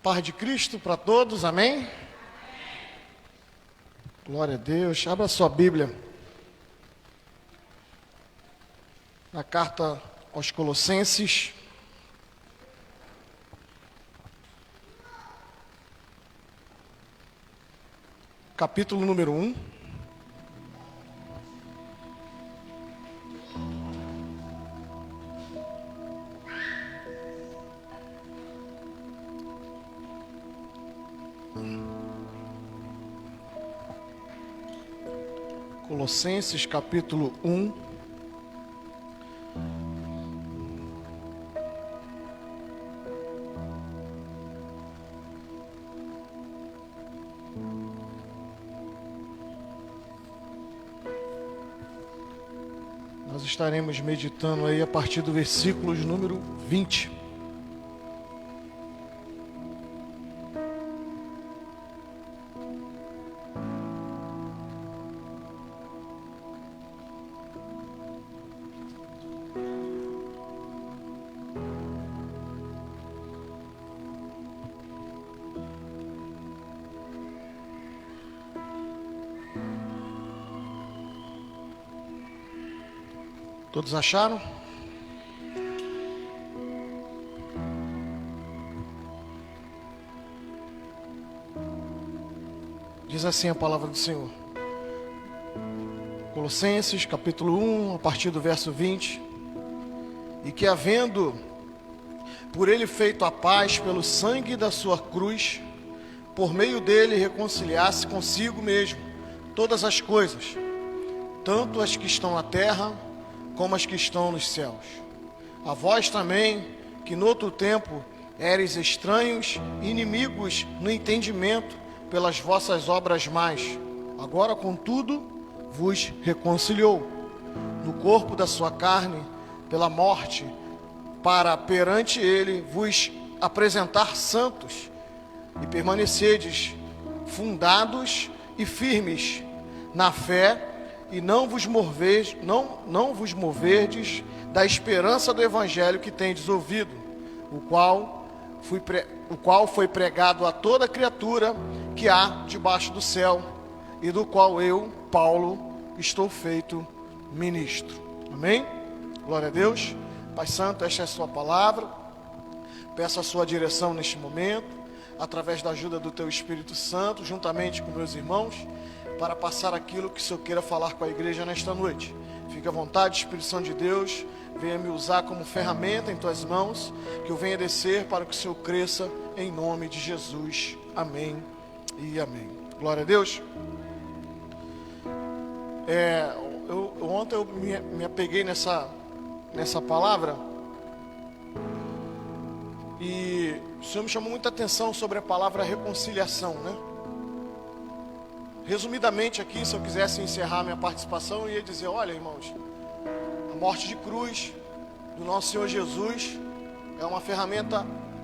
Paz de Cristo para todos, amém? Glória a Deus. Abra sua Bíblia. Na carta aos Colossenses. Capítulo número 1. Colossenses capítulo 1. Nós estaremos meditando aí a partir do versículo de número 20. Todos acharam? Diz assim a palavra do Senhor. Colossenses, capítulo 1, a partir do verso 20. E que havendo por ele feito a paz pelo sangue da sua cruz, por meio dele reconciliasse consigo mesmo todas as coisas, tanto as que estão na terra, como as que estão nos céus. A vós também, que no outro tempo éreis estranhos, inimigos no entendimento, pelas vossas obras más, agora contudo vos reconciliou, no corpo da sua carne, pela morte, para perante ele vos apresentar santos, e permanecedes fundados e firmes na fé, e não vos moverdes da esperança do evangelho que tendes ouvido, o qual foi pregado a toda criatura que há debaixo do céu, e do qual eu, Paulo, estou feito ministro. Amém? Glória a Deus. Pai Santo, esta é a sua palavra. Peço a sua direção neste momento, através da ajuda do teu Espírito Santo, juntamente com meus irmãos, para passar aquilo que o Senhor queira falar com a igreja nesta noite. Fique à vontade, Espírito Santo de Deus, venha me usar como ferramenta em tuas mãos, que eu venha descer para que o Senhor cresça, em nome de Jesus. Amém e amém. Glória a Deus. Ontem eu me apeguei nessa palavra, e o Senhor me chamou muita atenção sobre a palavra reconciliação, né? Resumidamente aqui, se eu quisesse encerrar minha participação, eu ia dizer: olha, irmãos, a morte de cruz do nosso Senhor Jesus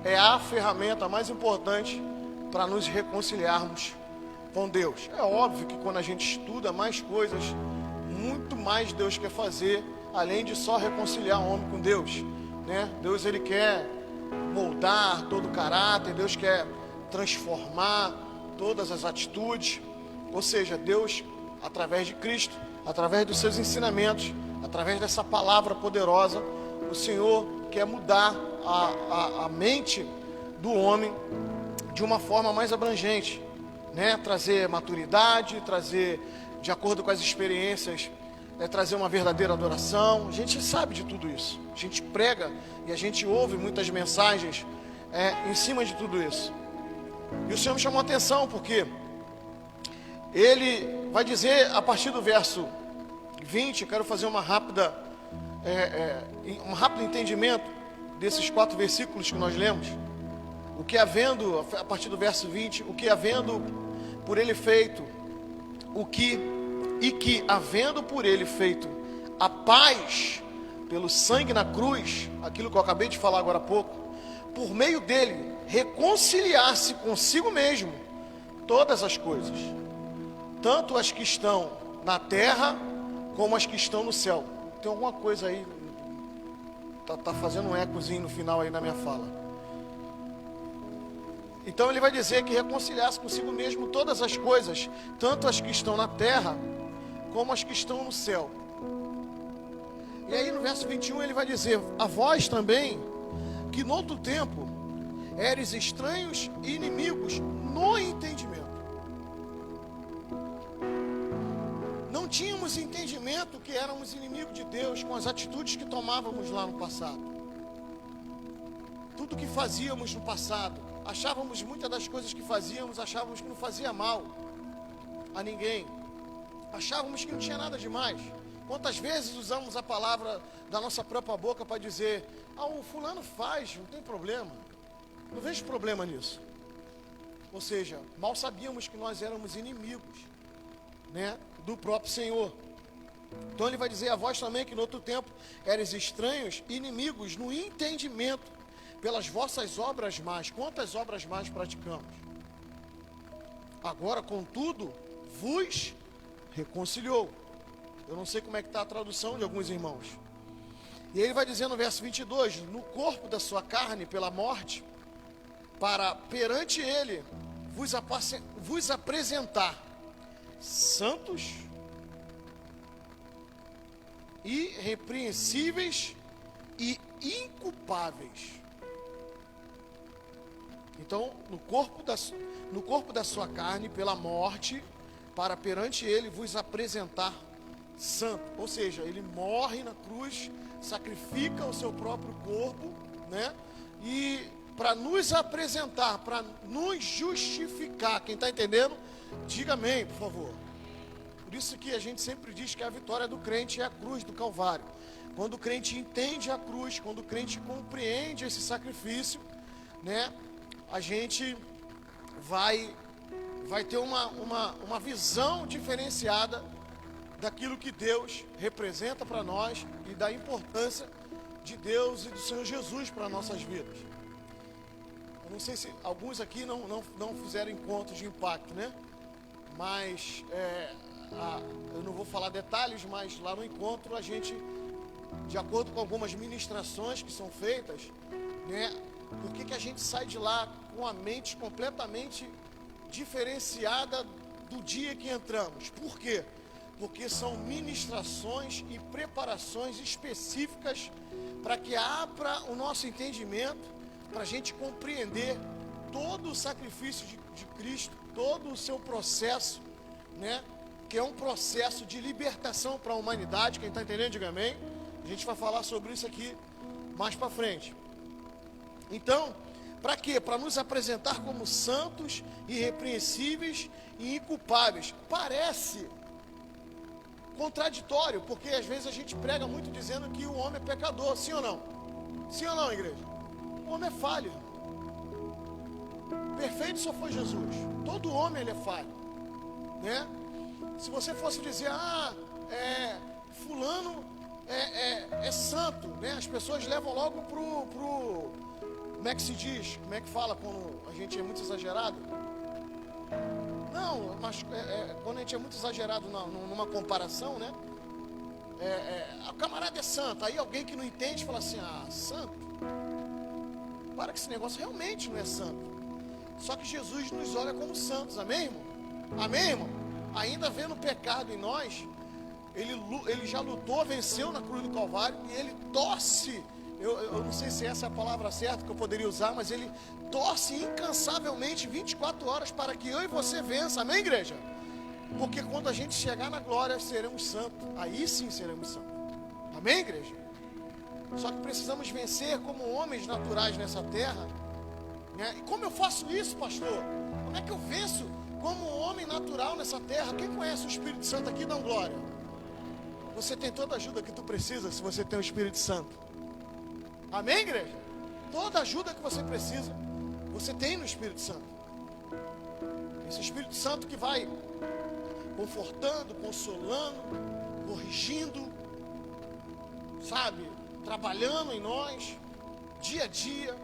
é a ferramenta mais importante para nos reconciliarmos com Deus. É óbvio que quando a gente estuda mais coisas, muito mais Deus quer fazer, além de só reconciliar o homem com Deus, né? Deus, ele quer moldar todo o caráter, Deus quer transformar todas as atitudes. Ou seja, Deus, através de Cristo, através dos seus ensinamentos, através dessa palavra poderosa, o Senhor quer mudar a mente do homem de uma forma mais abrangente, né? Trazer maturidade, trazer, de acordo com as experiências, trazer uma verdadeira adoração. A gente sabe de tudo isso. A gente prega e a gente ouve muitas mensagens em cima de tudo isso. E o Senhor me chamou a atenção porque ele vai dizer, a partir do verso 20, eu quero fazer um rápido entendimento desses 4 versículos que nós lemos. O que havendo, a partir do verso 20, o que havendo por ele feito, havendo por ele feito a paz pelo sangue na cruz, aquilo que eu acabei de falar agora há pouco, por meio dele reconciliar-se consigo mesmo todas as coisas, tanto as que estão na terra, como as que estão no céu. Tem alguma coisa aí, tá fazendo um ecozinho no final aí na minha fala. Então ele vai dizer que reconciliasse consigo mesmo todas as coisas, tanto as que estão na terra, como as que estão no céu. E aí no verso 21 ele vai dizer: a vós também, que no outro tempo eres estranhos e inimigos no entendimento. Não tínhamos entendimento que éramos inimigos de Deus com as atitudes que tomávamos lá no passado. Tudo que fazíamos no passado, achávamos muitas das coisas que fazíamos, achávamos que não fazia mal a ninguém. Achávamos que não tinha nada demais. Quantas vezes usamos a palavra da nossa própria boca para dizer: ah, o fulano faz, não tem problema, não vejo problema nisso. Ou seja, mal sabíamos que nós éramos inimigos, né, do próprio Senhor. Então ele vai dizer a vós também que no outro tempo eres estranhos, inimigos no entendimento, pelas vossas obras más. Quantas obras más praticamos? Agora, contudo, vos reconciliou. Eu não sei como é que está a tradução de alguns irmãos. E ele vai dizer no verso 22, no corpo da sua carne pela morte, para perante ele vos apresentar santos, irrepreensíveis e inculpáveis. Então, no corpo da sua carne pela morte, para perante ele vos apresentar santo. Ou seja, ele morre na cruz, sacrifica o seu próprio corpo, né? E para nos apresentar, para nos justificar. Quem está entendendo, diga amém, por favor. Por isso que a gente sempre diz que a vitória do crente é a cruz do Calvário. Quando o crente entende a cruz, quando o crente compreende esse sacrifício, né, a gente vai ter uma visão diferenciada daquilo que Deus representa para nós e da importância de Deus e do Senhor Jesus para nossas vidas. Eu não sei se alguns aqui não fizeram encontros de impacto, né? Mas eu não vou falar detalhes, mas lá no encontro a gente, de acordo com algumas ministrações que são feitas, né? Por que a gente sai de lá com a mente completamente diferenciada do dia que entramos? Por quê? Porque são ministrações e preparações específicas para que abra o nosso entendimento, para a gente compreender todo o sacrifício de Cristo, todo o seu processo, né? Que é um processo de libertação para a humanidade. Quem está entendendo, diga amém. A gente vai falar sobre isso aqui mais para frente. Então, para quê? Para nos apresentar como santos, irrepreensíveis e inculpáveis. Parece contraditório, porque às vezes a gente prega muito dizendo que o homem é pecador, sim ou não? Sim ou não, igreja? O homem é falho. Perfeito só foi Jesus. Todo homem ele é falho, né? Se você fosse dizer, fulano é santo, né? As pessoas levam logo pro como é que se diz? Como é que fala quando a gente é muito exagerado? Não, mas quando a gente é muito exagerado numa comparação, né? O camarada é santo. Aí alguém que não entende fala assim: santo? Para que esse negócio realmente não é santo. Só que Jesus nos olha como santos, amém, irmão? Amém, irmão? Ainda vendo pecado em nós, ele já lutou, venceu na cruz do Calvário, e ele torce. Eu não sei se essa é a palavra certa que eu poderia usar, mas ele torce incansavelmente 24 horas para que eu e você vença, amém, igreja? Porque quando a gente chegar na glória, seremos santos, aí sim seremos santos, amém, igreja? Só que precisamos vencer como homens naturais nessa terra, né? E como eu faço isso, pastor? Como é que eu venço como homem natural nessa terra? Quem conhece o Espírito Santo aqui, dá glória. Você tem toda a ajuda que tu precisa se você tem o Espírito Santo. Amém, igreja? Toda ajuda que você precisa, você tem no Espírito Santo. Esse Espírito Santo que vai confortando, consolando, corrigindo, sabe? Trabalhando em nós, dia a dia,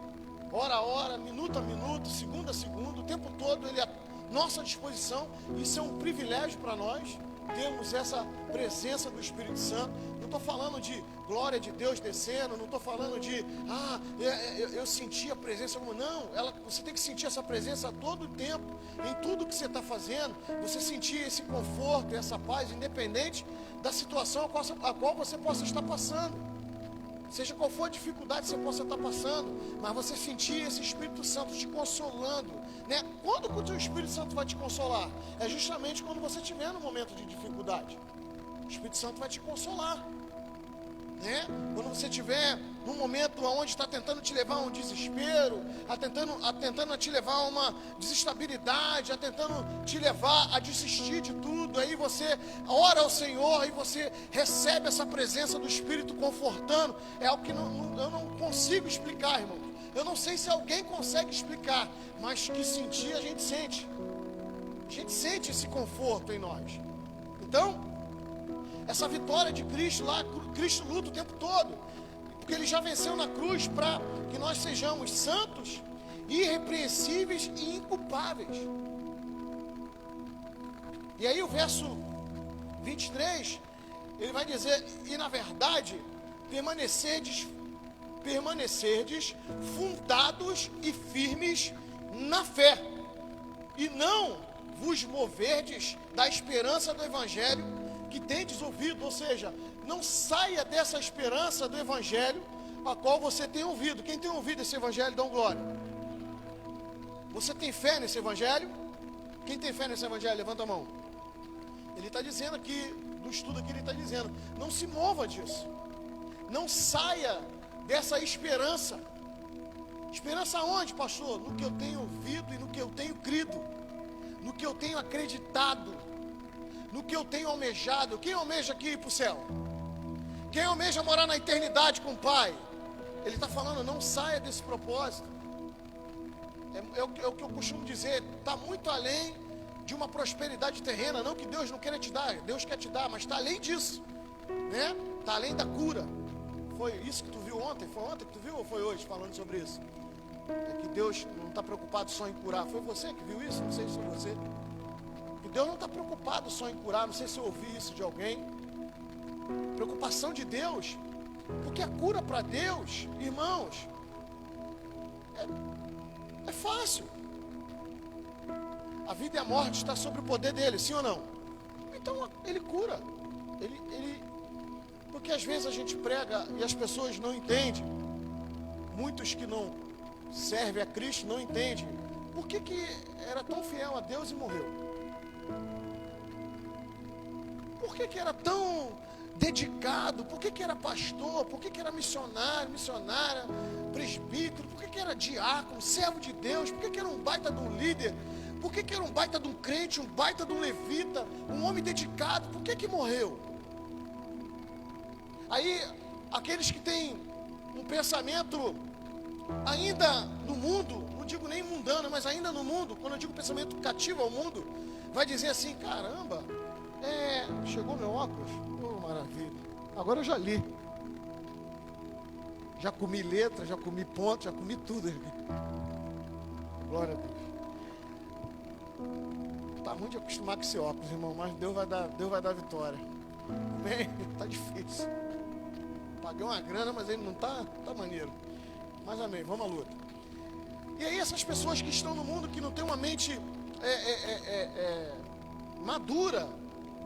hora a hora, minuto a minuto, segundo a segundo, o tempo todo ele é à nossa disposição. Isso é um privilégio para nós, termos essa presença do Espírito Santo. No estou falando de glória de Deus descendo, não estou falando de, eu senti a presença. Não, você tem que sentir essa presença a todo tempo, em tudo que você está fazendo, você sentir esse conforto, essa paz, independente da situação a qual você possa estar passando. Seja qual for a dificuldade que você possa estar passando, mas você sentir esse Espírito Santo te consolando, né? Quando que o Espírito Santo vai te consolar? É justamente quando você estiver no momento de dificuldade. O Espírito Santo vai te consolar, né? Quando você estiver num momento onde está tentando te levar a um desespero, tentando te levar a uma desestabilidade, tentando te levar a desistir de tudo, aí você ora ao Senhor e você recebe essa presença do Espírito confortando. É algo que eu não consigo explicar, irmão. Eu não sei se alguém consegue explicar, mas que sentir a gente sente. A gente sente esse conforto em nós. Então, essa vitória de Cristo lá, Cristo luta o tempo todo, porque Ele já venceu na cruz para que nós sejamos santos, irrepreensíveis e inculpáveis. E aí o verso 23, ele vai dizer: e na verdade, permanecerdes fundados e firmes na fé, e não vos moverdes da esperança do Evangelho que tendes ouvido. Ou seja, não saia dessa esperança do Evangelho a qual você tem ouvido. Quem tem ouvido esse Evangelho, dá glória. Você tem fé nesse Evangelho? Quem tem fé nesse Evangelho, levanta a mão. Ele está dizendo aqui, do estudo aqui ele está dizendo, não se mova disso. Não saia dessa esperança. Esperança aonde, pastor? No que eu tenho ouvido e no que eu tenho crido, no que eu tenho acreditado, no que eu tenho almejado. Quem almeja aqui ir para o céu? Quem almeja morar na eternidade com o Pai? Ele está falando, não saia desse propósito. É o que eu costumo dizer, está muito além de uma prosperidade terrena. Não que Deus não queira te dar, Deus quer te dar, mas está além disso, né? Está além da cura. Foi isso que tu viu ontem? Foi ontem que tu viu ou foi hoje falando sobre isso? É que Deus não está preocupado só em curar. Foi você que viu isso? Não sei se foi você. Que Deus não está preocupado só em curar. Não sei se eu ouvi isso de alguém. Preocupação de Deus, porque a cura para Deus, irmãos, é fácil. A vida e a morte está sob o poder dele, sim ou não? Então ele cura. Porque às vezes a gente prega e as pessoas não entendem. Muitos que não servem a Cristo não entendem. Por que era tão fiel a Deus e morreu? Por que era tão dedicado? Por que era pastor? Por que era missionário, missionária, presbítero? Por que era diácono, servo de Deus? Por que era um baita de um líder? Por que era um baita de um crente, um baita de um levita, um homem dedicado? Por que morreu? Aí, aqueles que têm um pensamento ainda no mundo, não digo nem mundano, mas ainda no mundo, quando eu digo pensamento cativo ao mundo, vai dizer assim: caramba, chegou meu óculos? Oh, maravilha, agora eu já li, já comi letra, já comi ponto, já comi tudo. Glória a Deus. Tá ruim de acostumar com esse óculos, irmão, mas Deus vai dar vitória. Amém? Tá difícil. Paguei uma grana, mas ele não tá maneiro. Mas amém, vamos à luta. E aí essas pessoas que estão no mundo, que não tem uma mente madura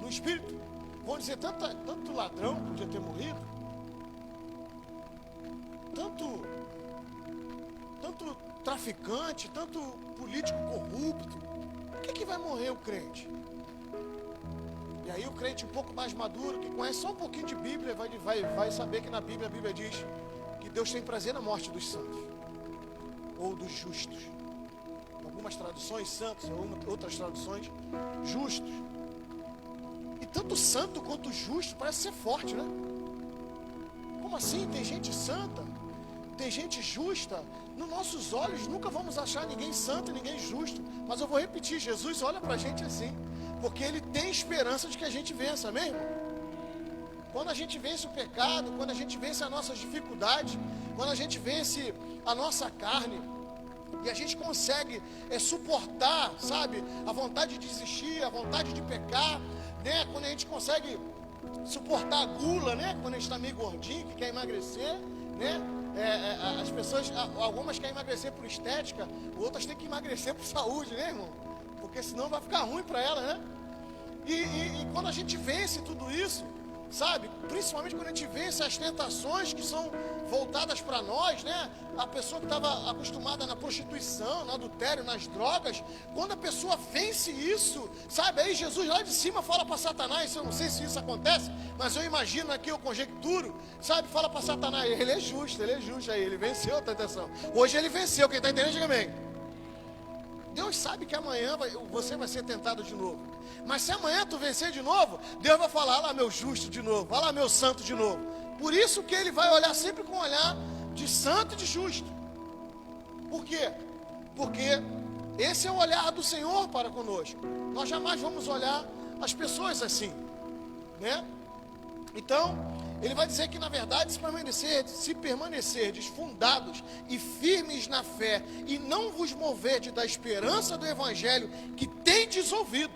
no espírito, vão dizer: tanto ladrão podia ter morrido, tanto traficante, tanto político corrupto, por que vai morrer o crente? E aí o crente um pouco mais maduro, que conhece só um pouquinho de Bíblia, vai saber que na Bíblia, a Bíblia diz que Deus tem prazer na morte dos santos, ou dos justos. Algumas traduções, santos, outras traduções, justos. E tanto santo quanto justo parece ser forte, né? Como assim? Tem gente santa, tem gente justa. Nos nossos olhos nunca vamos achar ninguém santo e ninguém justo. Mas eu vou repetir, Jesus olha pra gente assim, porque Ele tem esperança de que a gente vença, amém, irmão? Quando a gente vence o pecado, quando a gente vence as nossas dificuldades, quando a gente vence a nossa carne, e a gente consegue suportar, sabe, a vontade de desistir, a vontade de pecar, né? Quando a gente consegue suportar a gula, né? Quando a gente está meio gordinho, que quer emagrecer, né? As pessoas, algumas querem emagrecer por estética, outras têm que emagrecer por saúde, né, irmão? Porque senão vai ficar ruim para ela, né? E quando a gente vence tudo isso, sabe? Principalmente quando a gente vence as tentações que são voltadas para nós, né? A pessoa que estava acostumada na prostituição, no adultério, nas drogas, quando a pessoa vence isso, sabe? Aí Jesus lá de cima fala para Satanás, eu não sei se isso acontece, mas eu imagino aqui, eu conjecturo, sabe? Fala para Satanás, ele é justo, aí ele venceu a tentação. Hoje ele venceu, quem está entendendo, diga amém. Deus sabe que amanhã você vai ser tentado de novo. Mas se amanhã tu vencer de novo, Deus vai falar, olha lá meu justo de novo, olha lá meu santo de novo. Por isso que ele vai olhar sempre com um olhar de santo e de justo. Por quê? Porque esse é o olhar do Senhor para conosco. Nós jamais vamos olhar as pessoas assim, né? Então, ele vai dizer que na verdade se permanecerdes fundados e firmes na fé e não vos moverdes da esperança do evangelho que tendes ouvido,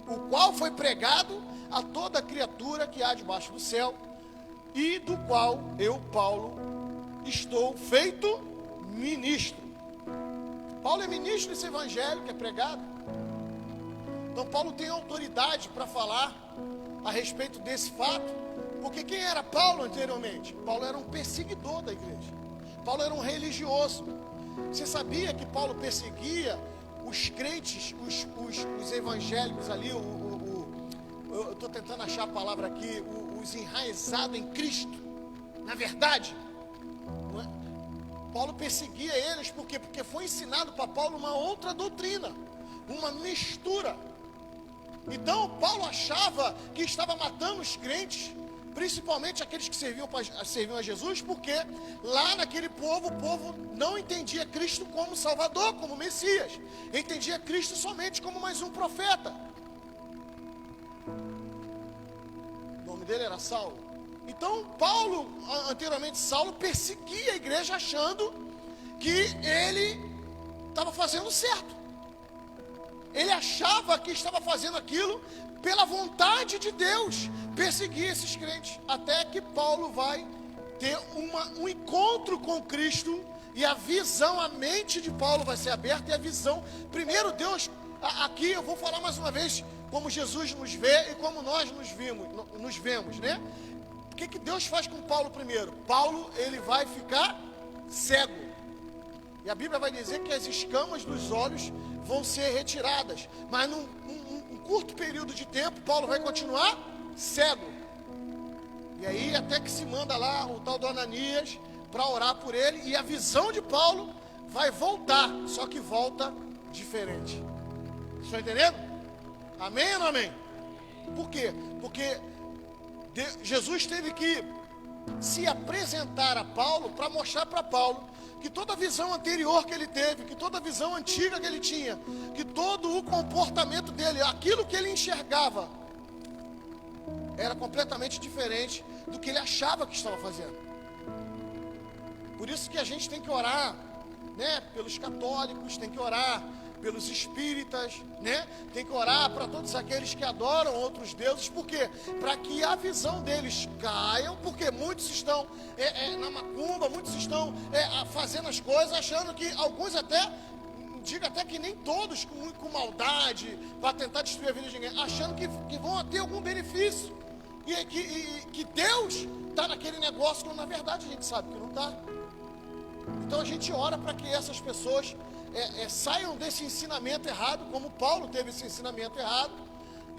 o qual foi pregado a toda criatura que há debaixo do céu, e do qual eu, Paulo, estou feito ministro. Paulo é ministro desse evangelho que é pregado. Então Paulo tem autoridade para falar a respeito desse fato. Porque quem era Paulo anteriormente? Paulo era um perseguidor da igreja. Paulo era um religioso. Você sabia que Paulo perseguia os crentes, os evangélicos ali, eu estou tentando achar a palavra aqui, os enraizados em Cristo, na verdade, não é? Paulo perseguia eles, por quê? Porque foi ensinado para Paulo uma outra doutrina, uma mistura. Então Paulo achava que estava matando os crentes, principalmente aqueles que serviam a Jesus, porque lá naquele povo, o povo não entendia Cristo como Salvador, como Messias, entendia Cristo somente como mais um profeta. O nome dele era Saulo. Então Paulo, anteriormente Saulo, perseguia a igreja achando que ele estava fazendo certo. Ele achava que estava fazendo aquilo pela vontade de Deus, perseguir esses crentes, até que Paulo vai ter um encontro com Cristo, e a visão, a mente de Paulo vai ser aberta, e a visão, primeiro Deus, aqui eu vou falar mais uma vez, como Jesus nos vê e como nós nos vemos, né? O que Deus faz com Paulo primeiro? Paulo, ele vai ficar cego, e a Bíblia vai dizer que as escamas dos olhos vão ser retiradas, mas num curto período de tempo, Paulo vai continuar cego. E aí até que se manda lá o tal do Ananias para orar por ele, e a visão de Paulo vai voltar, só que volta diferente. Estão entendendo? Amém ou não amém? Por quê? Porque Jesus teve que se apresentar a Paulo para mostrar para Paulo que toda a visão anterior que ele teve, que toda a visão antiga que ele tinha, que todo o comportamento dele, aquilo que ele enxergava, era completamente diferente do que ele achava que estava fazendo. Por isso que a gente tem que orar, né, pelos católicos, tem que orar pelos espíritas, né? Tem que orar para todos aqueles que adoram outros deuses. Por quê? Para que a visão deles caia, porque muitos estão na macumba, muitos estão fazendo as coisas, achando que alguns até, diga até que nem todos com maldade, para tentar destruir a vida de ninguém, achando que vão ter algum benefício, e que Deus está naquele negócio, quando na verdade a gente sabe que não está. Então a gente ora para que essas pessoas saiam desse ensinamento errado, como Paulo teve esse ensinamento errado,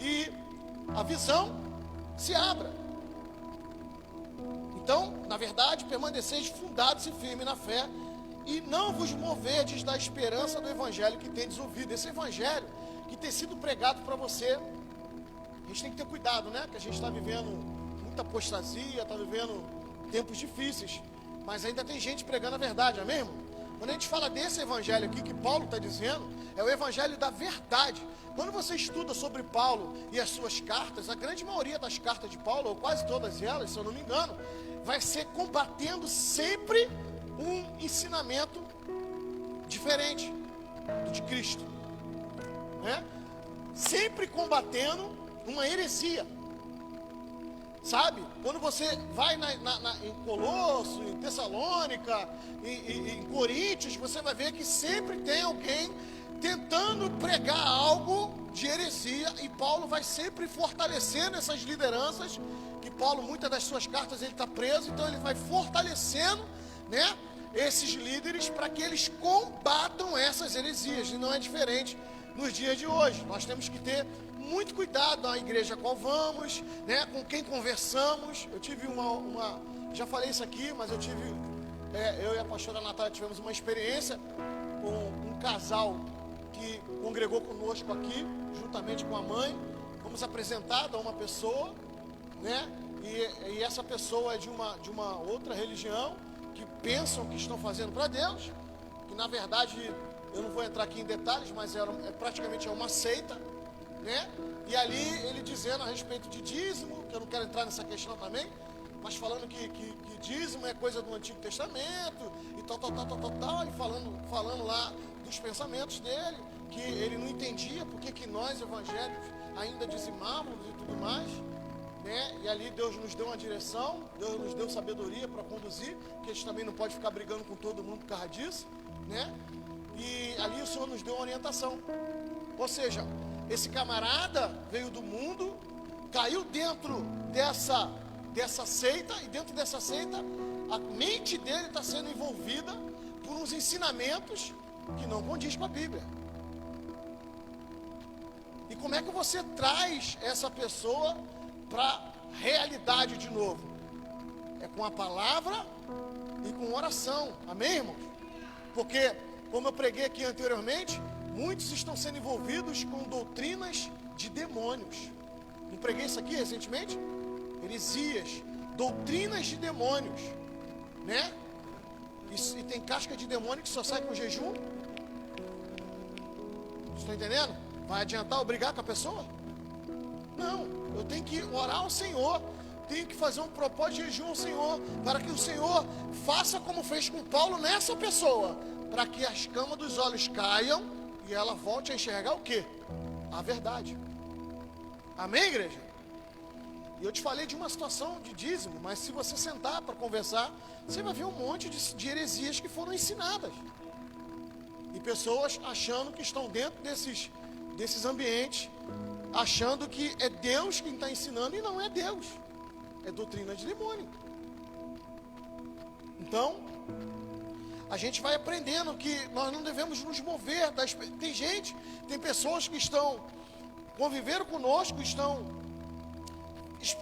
e a visão se abra. Então, na verdade, permaneceis fundados e firmes na fé, e não vos moverdes da esperança do evangelho que tendes ouvido. Esse evangelho que tem sido pregado para você, a gente tem que ter cuidado, né? Que a gente está vivendo muita apostasia, está vivendo tempos difíceis, mas ainda tem gente pregando a verdade, amém, irmão? Quando a gente fala desse evangelho aqui que Paulo está dizendo, é o evangelho da verdade. Quando você estuda sobre Paulo e as suas cartas, a grande maioria das cartas de Paulo, ou quase todas elas, se eu não me engano, vai ser combatendo sempre um ensinamento diferente do de Cristo, né? Sempre combatendo uma heresia. Sabe? Quando você vai em Colosso, em Tessalônica, em Coríntios, você vai ver que sempre tem alguém tentando pregar algo de heresia, e Paulo vai sempre fortalecendo essas lideranças, que Paulo, muitas das suas cartas, ele está preso, então ele vai fortalecendo, né, esses líderes para que eles combatam essas heresias, e não é diferente nos dias de hoje. Nós temos que ter muito cuidado na igreja a qual vamos, né, com quem conversamos. Eu tive já falei isso aqui, mas eu e a pastora Natália tivemos uma experiência com um casal que congregou conosco aqui, juntamente com a mãe. Fomos apresentados a uma pessoa, né, e essa pessoa é de uma outra religião, que pensam que estão fazendo para Deus, que na verdade, eu não vou entrar aqui em detalhes, mas praticamente é uma seita, né? E ali ele dizendo a respeito de dízimo, que eu não quero entrar nessa questão também, mas falando que dízimo é coisa do Antigo Testamento, e tal, e falando lá dos pensamentos dele, que ele não entendia porque que nós evangélicos ainda dizimávamos e tudo mais, né? E ali Deus nos deu uma direção, Deus nos deu sabedoria para conduzir, que a gente também não pode ficar brigando com todo mundo por causa disso, né? E ali o Senhor nos deu uma orientação. Ou seja, esse camarada veio do mundo, caiu dentro dessa seita, e dentro dessa seita a mente dele está sendo envolvida por uns ensinamentos que não condiz com a Bíblia. E como é que você traz essa pessoa para a realidade de novo? É com a palavra e com oração. Amém, irmãos? Porque, como eu preguei aqui anteriormente, muitos estão sendo envolvidos com doutrinas de demônios. Não preguei isso aqui recentemente? Heresias, doutrinas de demônios, né? E tem casca de demônio que só sai com jejum. Vocês estão entendendo? Vai adiantar eu brigar com a pessoa? Não, eu tenho que orar ao Senhor, tenho que fazer um propósito de jejum ao Senhor, para que o Senhor faça como fez com Paulo nessa pessoa, para que as camas dos olhos caiam e ela volte a enxergar o quê? A verdade. Amém, igreja? E eu te falei de uma situação de dízimo, mas se você sentar para conversar, você vai ver um monte de heresias que foram ensinadas. E pessoas achando que estão dentro desses ambientes, achando que é Deus quem está ensinando, e não é Deus. É doutrina de demônio. Então, a gente vai aprendendo que nós não devemos nos mover. Tem pessoas que conviveram conosco,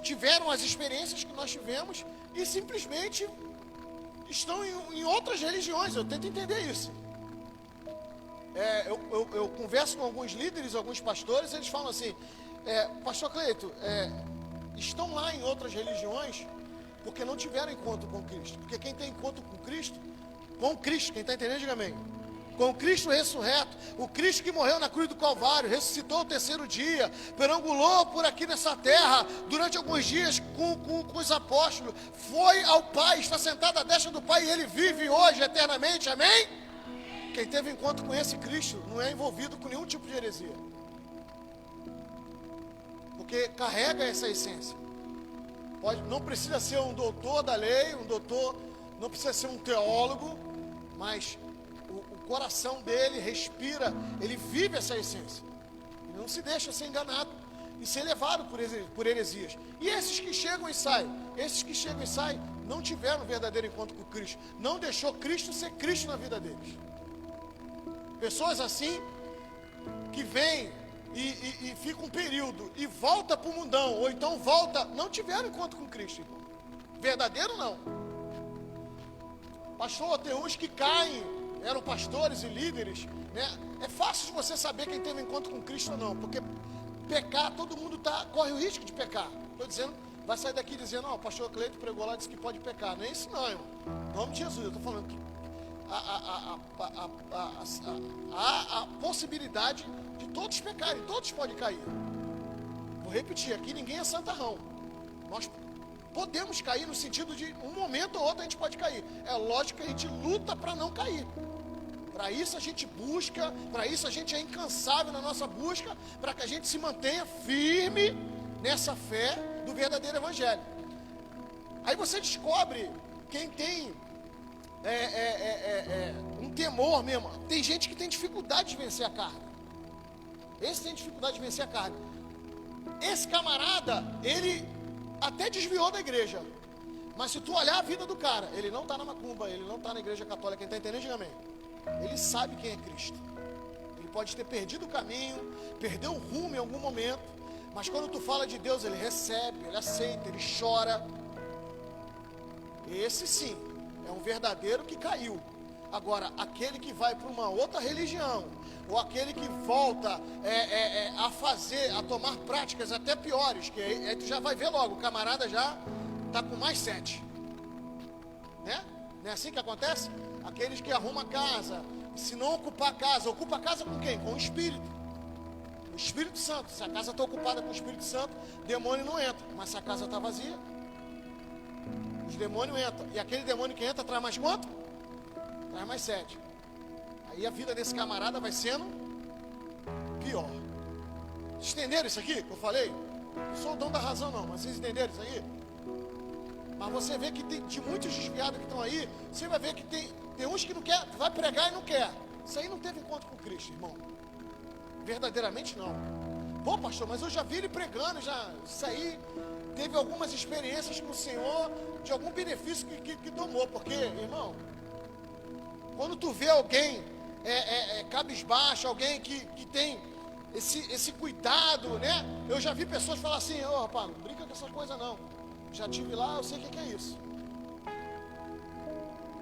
tiveram as experiências que nós tivemos e simplesmente estão em outras religiões. Eu tento entender isso. Eu converso com alguns líderes, alguns pastores, eles falam assim, pastor Cleito, estão lá em outras religiões porque não tiveram encontro com Cristo. Porque quem tem encontro com Cristo, quem está entendendo, diga amém. Com Cristo ressurreto, o Cristo que morreu na cruz do Calvário, ressuscitou ao terceiro dia, perambulou por aqui nessa terra durante alguns dias com os apóstolos, foi ao Pai, está sentado à destra do Pai e ele vive hoje eternamente, amém? Quem teve encontro com esse Cristo não é envolvido com nenhum tipo de heresia, porque carrega essa essência. Não precisa ser um doutor da lei, não precisa ser um teólogo, mas o coração dele respira, ele vive essa essência. Ele não se deixa ser enganado e ser levado por heresias. E esses que chegam e saem, não tiveram um verdadeiro encontro com Cristo, não deixou Cristo ser Cristo na vida deles. Pessoas assim, que vêm e fica um período e volta para o mundão, ou então não tiveram encontro com Cristo, irmão. Verdadeiro não. Pastor, tem uns que caem, eram pastores e líderes, né? É fácil de você saber quem teve encontro com Cristo ou não, porque pecar, todo mundo corre o risco de pecar. Estou dizendo, vai sair daqui dizendo, o pastor Cleito pregou lá, disse que pode pecar. Não é isso não, irmão. Em nome de Jesus, eu estou falando que há a possibilidade de todos pecarem, todos podem cair. Vou repetir, aqui ninguém é santarrão. Nós podemos cair no sentido de um momento ou outro a gente pode cair. É lógico que a gente luta para não cair. Para isso a gente busca, para isso a gente é incansável na nossa busca, para que a gente se mantenha firme nessa fé do verdadeiro evangelho. Aí você descobre quem tem um temor mesmo. Tem gente que tem dificuldade de vencer a carne. Esse tem dificuldade de vencer a carne. Esse camarada, ele até desviou da igreja. Mas se tu olhar a vida do cara, ele não está na macumba, ele não está na igreja católica. Quem está entendendo, diga amém. Ele sabe quem é Cristo. Ele pode ter perdido o caminho, perdeu o rumo em algum momento, mas quando tu fala de Deus, ele recebe, ele aceita, ele chora. Esse sim, é um verdadeiro que caiu. Agora, aquele que vai para uma outra religião, ou aquele que volta a fazer, a tomar práticas até piores, que aí tu já vai ver logo, o camarada já está com mais 7. Né? Não é assim que acontece? Aqueles que arrumam a casa, se não ocupar a casa, ocupa a casa com quem? Com o Espírito. O Espírito Santo. Se a casa está ocupada com o Espírito Santo, demônio não entra. Mas se a casa está vazia, os demônios entram. E aquele demônio que entra traz mais quanto? Traz mais 7. Aí a vida desse camarada vai sendo pior. Vocês entenderam isso aqui que eu falei? Não sou o dono da razão não, mas vocês entenderam isso aí? Mas você vê que tem, de muitos desviados que estão aí, você vai ver que tem uns que não quer, vai pregar e não quer. Isso aí não teve encontro com Cristo, irmão. Verdadeiramente não. Pô, pastor, mas eu já vi ele pregando, isso aí teve algumas experiências com o Senhor, de algum benefício que tomou. Porque, irmão, quando tu vê alguém cabisbaixo, alguém que tem esse cuidado, né? Eu já vi pessoas falar assim, ô rapaz, não brinca com essa coisa não. Já tive lá, eu sei o que é isso.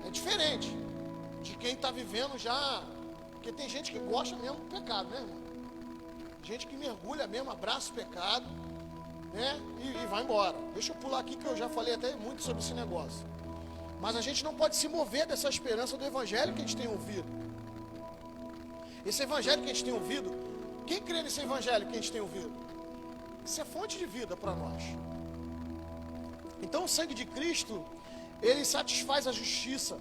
É diferente de quem está vivendo já. Porque tem gente que gosta mesmo do pecado, né, irmão? Gente que mergulha mesmo, abraça o pecado, né? E vai embora. Deixa eu pular aqui que eu já falei até muito sobre esse negócio. Mas a gente não pode se mover dessa esperança do evangelho que a gente tem ouvido. Esse evangelho que a gente tem ouvido, quem crê nesse evangelho que a gente tem ouvido? Isso é fonte de vida para nós. Então o sangue de Cristo, ele satisfaz a justiça,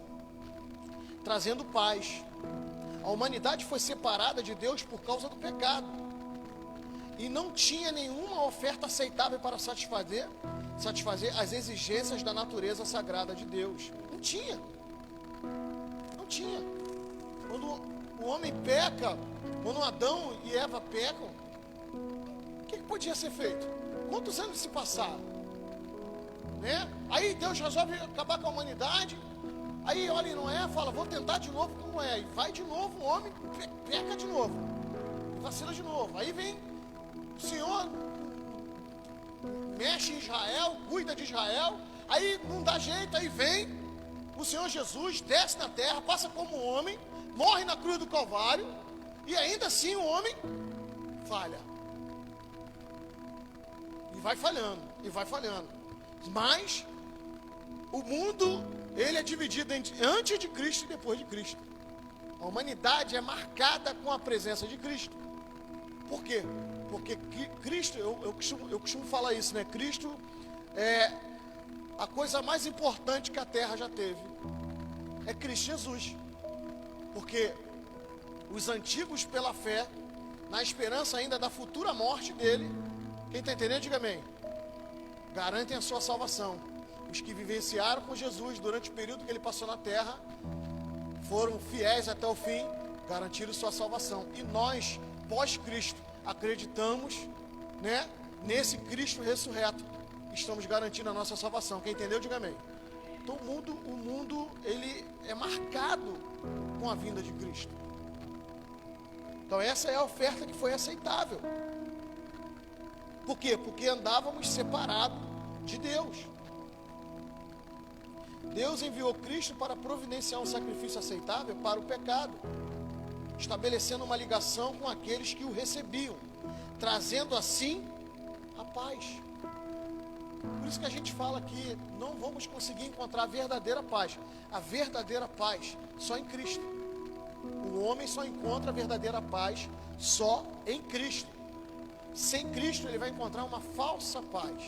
trazendo paz. A humanidade foi separada de Deus por causa do pecado. E não tinha nenhuma oferta aceitável para satisfazer as exigências da natureza sagrada de Deus. Não tinha. Não tinha. Quando o homem peca, quando Adão e Eva pecam, o que podia ser feito? Quantos anos se passaram? Né? Aí Deus resolve acabar com a humanidade. Aí olha em Noé, fala, vou tentar de novo com Noé. E vai de novo, o homem peca de novo, e vacila de novo. Aí vem o Senhor, mexe em Israel, cuida de Israel. Aí não dá jeito, aí vem o Senhor Jesus, desce na terra, passa como homem, morre na cruz do Calvário. E ainda assim o homem falha. E vai falhando, e vai falhando. Mas o mundo, ele é dividido antes de Cristo e depois de Cristo. A humanidade é marcada com a presença de Cristo. Por quê? Porque Cristo, eu costumo falar isso, né? Cristo é a coisa mais importante que a terra já teve. É Cristo Jesus. Porque os antigos pela fé, na esperança ainda da futura morte dele, quem está entendendo, diga amém, garantem a sua salvação. Os que vivenciaram com Jesus durante o período que ele passou na terra, foram fiéis até o fim, garantiram sua salvação. E nós, pós-Cristo, acreditamos, né, nesse Cristo ressurreto, estamos garantindo a nossa salvação. Quem entendeu, diga amém. Então o mundo ele é marcado com a vinda de Cristo. Então essa é a oferta que foi aceitável. Por quê? Porque andávamos separados de Deus. Deus enviou Cristo para providenciar um sacrifício aceitável para o pecado, estabelecendo uma ligação com aqueles que o recebiam, trazendo assim a paz. Por isso que a gente fala que não vamos conseguir encontrar a verdadeira paz. A verdadeira paz só em Cristo. O homem só encontra a verdadeira paz só em Cristo. Sem Cristo ele vai encontrar uma falsa paz.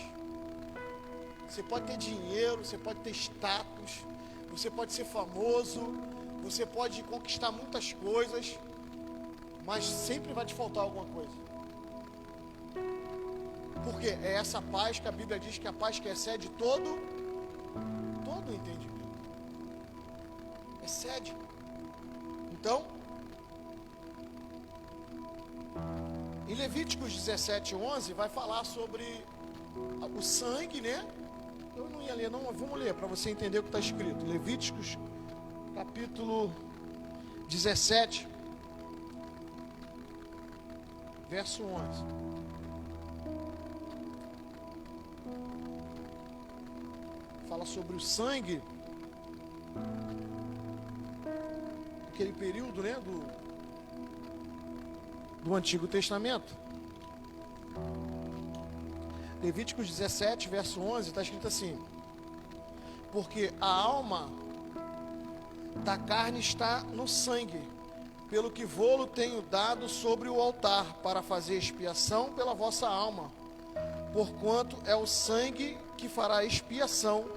Você pode ter dinheiro, você pode ter status, você pode ser famoso, você pode conquistar muitas coisas, mas sempre vai te faltar alguma coisa. Porque é essa paz que a Bíblia diz que é a paz que excede todo entendimento. Excede. Então, em Levíticos 17:11 vai falar sobre o sangue, né? Eu não ia ler, não, mas vamos ler para você entender o que está escrito. Levíticos, capítulo 17, verso 11. Fala sobre o sangue, aquele período, né, do Antigo Testamento. Levíticos 17, verso 11, está escrito assim: porque a alma da carne está no sangue, pelo que vô-lo tenho dado sobre o altar, para fazer expiação pela vossa alma, porquanto é o sangue que fará expiação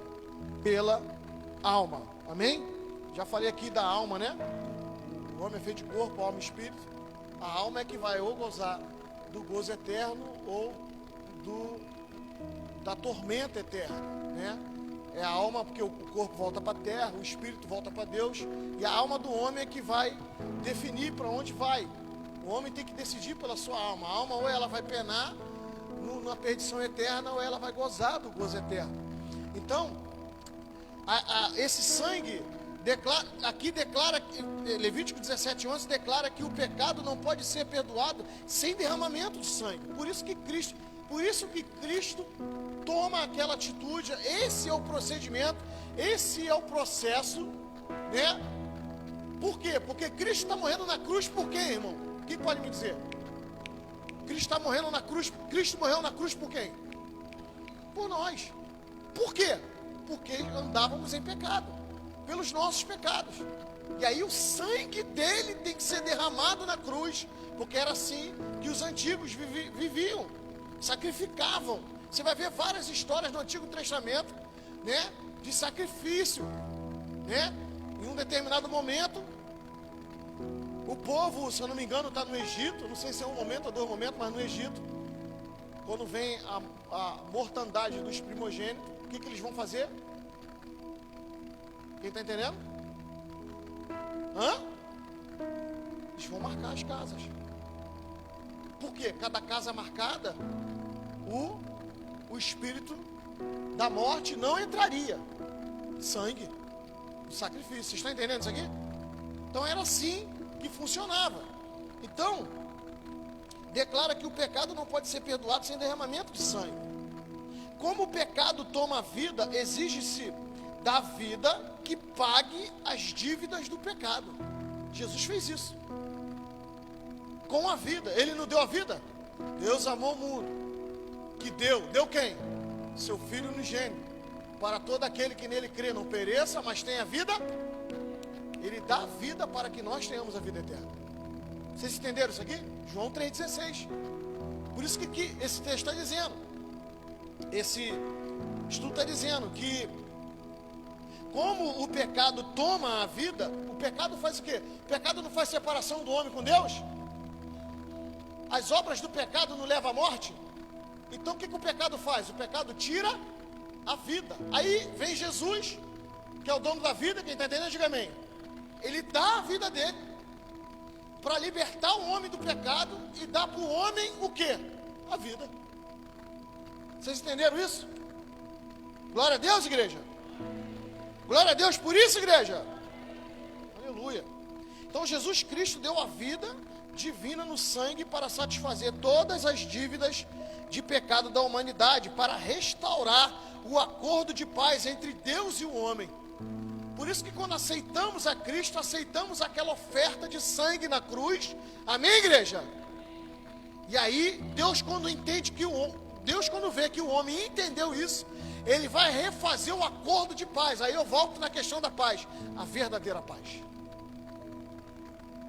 pela alma. Amém? Já falei aqui da alma, né? O homem é feito de corpo, alma e espírito. A alma é que vai ou gozar do gozo eterno ou da tormenta eterna, né? É a alma porque o corpo volta para a terra, o espírito volta para Deus, e a alma do homem é que vai definir para onde vai. O homem tem que decidir pela sua alma. A alma ou ela vai penar na perdição eterna ou ela vai gozar do gozo eterno. Então, esse sangue declara, Levítico 17:11 declara que o pecado não pode ser perdoado sem derramamento de sangue. Por isso que Cristo toma aquela atitude. Esse é o procedimento, esse é o processo, né? Por quê? Porque Cristo está morrendo na cruz. Por quê, irmão? Quem pode me dizer? Cristo está morrendo na cruz. Cristo morreu na cruz por quem? Por nós. Por quê? Porque andávamos em pecado, pelos nossos pecados. E aí o sangue dele tem que ser derramado na cruz, porque era assim que os antigos viviam, sacrificavam. Você vai ver várias histórias no Antigo Testamento, né, de sacrifício, né? Em um determinado momento, o povo, se eu não me engano, está no Egito, não sei se é um momento ou dois momentos, mas no Egito, quando vem a mortandade dos primogênitos, o que eles vão fazer? Quem está entendendo? Eles vão marcar as casas. Por quê? Cada casa marcada, o espírito da morte não entraria. Sangue, o sacrifício. Vocês estão entendendo isso aqui? Então era assim que funcionava. Então, declara que o pecado não pode ser perdoado sem derramamento de sangue. Como o pecado toma a vida, exige-se da vida que pague as dívidas do pecado. Jesus fez isso com a vida. Ele não deu a vida? Deus amou o mundo. Que deu quem? Seu Filho unigênito, para todo aquele que nele crê não pereça, mas tenha vida. Ele dá a vida para que nós tenhamos a vida eterna. Vocês entenderam isso aqui? João 3,16. Por isso que esse texto está dizendo, esse estudo está dizendo que como o pecado toma a vida, o pecado faz o quê? O pecado não faz separação do homem com Deus? As obras do pecado não levam à morte? Então o que o pecado faz? O pecado tira a vida. Aí vem Jesus, que é o dono da vida. Quem está entendendo, diga amém. Ele dá a vida dele para libertar o homem do pecado e dar para o homem o quê? A vida. Vocês entenderam isso? Glória a Deus, igreja. Glória a Deus por isso, igreja. Aleluia. Então Jesus Cristo deu a vida divina no sangue para satisfazer todas as dívidas de pecado da humanidade, para restaurar o acordo de paz entre Deus e o homem. Por isso que quando aceitamos a Cristo, aceitamos aquela oferta de sangue na cruz. Amém, igreja? E aí, Deus quando vê que o homem entendeu isso, ele vai refazer o acordo de paz. Aí eu volto na questão da paz, a verdadeira paz.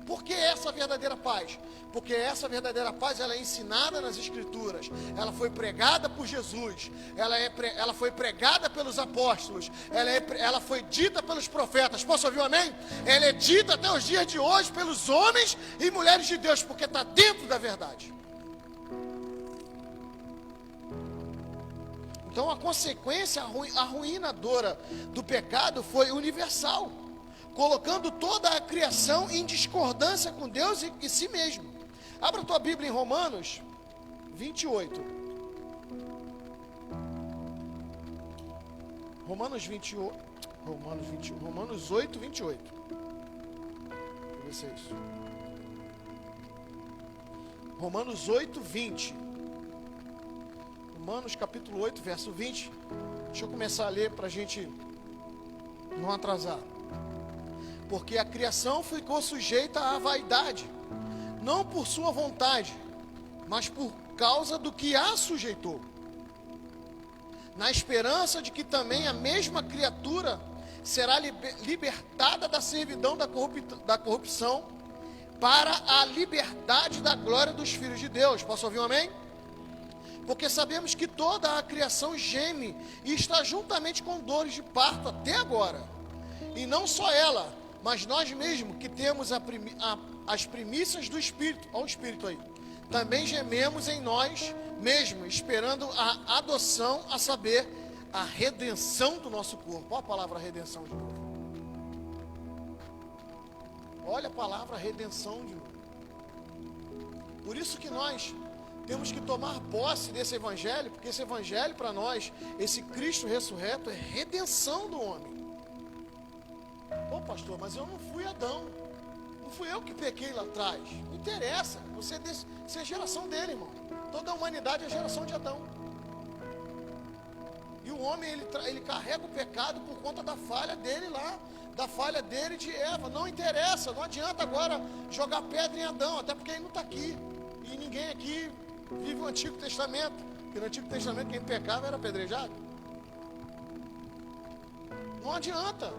Por que essa verdadeira paz? Porque essa verdadeira paz, ela é ensinada nas Escrituras, ela foi pregada por Jesus, ela foi pregada pelos apóstolos, ela foi dita pelos profetas. Posso ouvir um amém? Ela é dita até os dias de hoje pelos homens e mulheres de Deus, porque está dentro da verdade. Então a consequência arruinadora do pecado foi universal, colocando toda a criação em discordância com Deus e si mesmo. Abra a tua Bíblia em Romanos 28. Romanos 8, 28. Deixa eu ver se é isso. Romanos 8, 20. Romanos capítulo 8, verso 20. Deixa eu começar a ler para a gente não atrasar. Porque a criação ficou sujeita à vaidade, não por sua vontade, mas por causa do que a sujeitou, na esperança de que também a mesma criatura será libertada da servidão da corrupção para a liberdade da glória dos filhos de Deus. Posso ouvir um amém? Porque sabemos que toda a criação geme e está juntamente com dores de parto até agora. E não só ela, mas nós mesmos que temos as primícias do Espírito. Olha o Espírito aí. Também gememos em nós mesmos, esperando a adoção, a saber, a redenção do nosso corpo. Olha a palavra redenção de novo. Olha a palavra redenção de novo. Por isso que nós temos que tomar posse desse evangelho, porque esse evangelho para nós, esse Cristo ressurreto, é redenção do homem. Ô pastor, mas eu não fui Adão, não fui eu que pequei lá atrás. Não interessa, você é a geração dele, irmão. Toda a humanidade é a geração de Adão. E o homem, ele carrega o pecado por conta da falha dele lá, da falha dele de Eva. Não interessa, não adianta agora jogar pedra em Adão, até porque ele não está aqui. E ninguém aqui vive o Antigo Testamento, porque no Antigo Testamento quem pecava era apedrejado. Não adianta.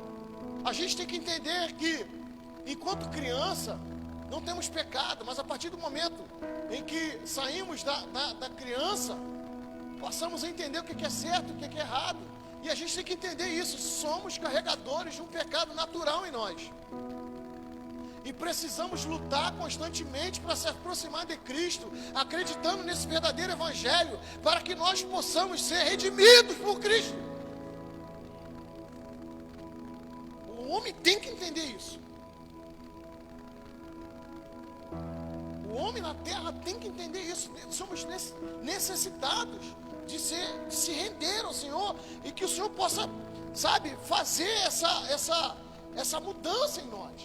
A gente tem que entender que, enquanto criança, não temos pecado, mas a partir do momento em que saímos da criança, passamos a entender o que é certo, o que é errado. E a gente tem que entender isso. Somos carregadores de um pecado natural em nós. E precisamos lutar constantemente para se aproximar de Cristo, acreditando nesse verdadeiro evangelho, para que nós possamos ser redimidos por Cristo. O homem tem que entender isso. O homem na terra tem que entender isso. Somos necessitados de se render ao Senhor, e que o Senhor possa, sabe, fazer essa mudança em nós.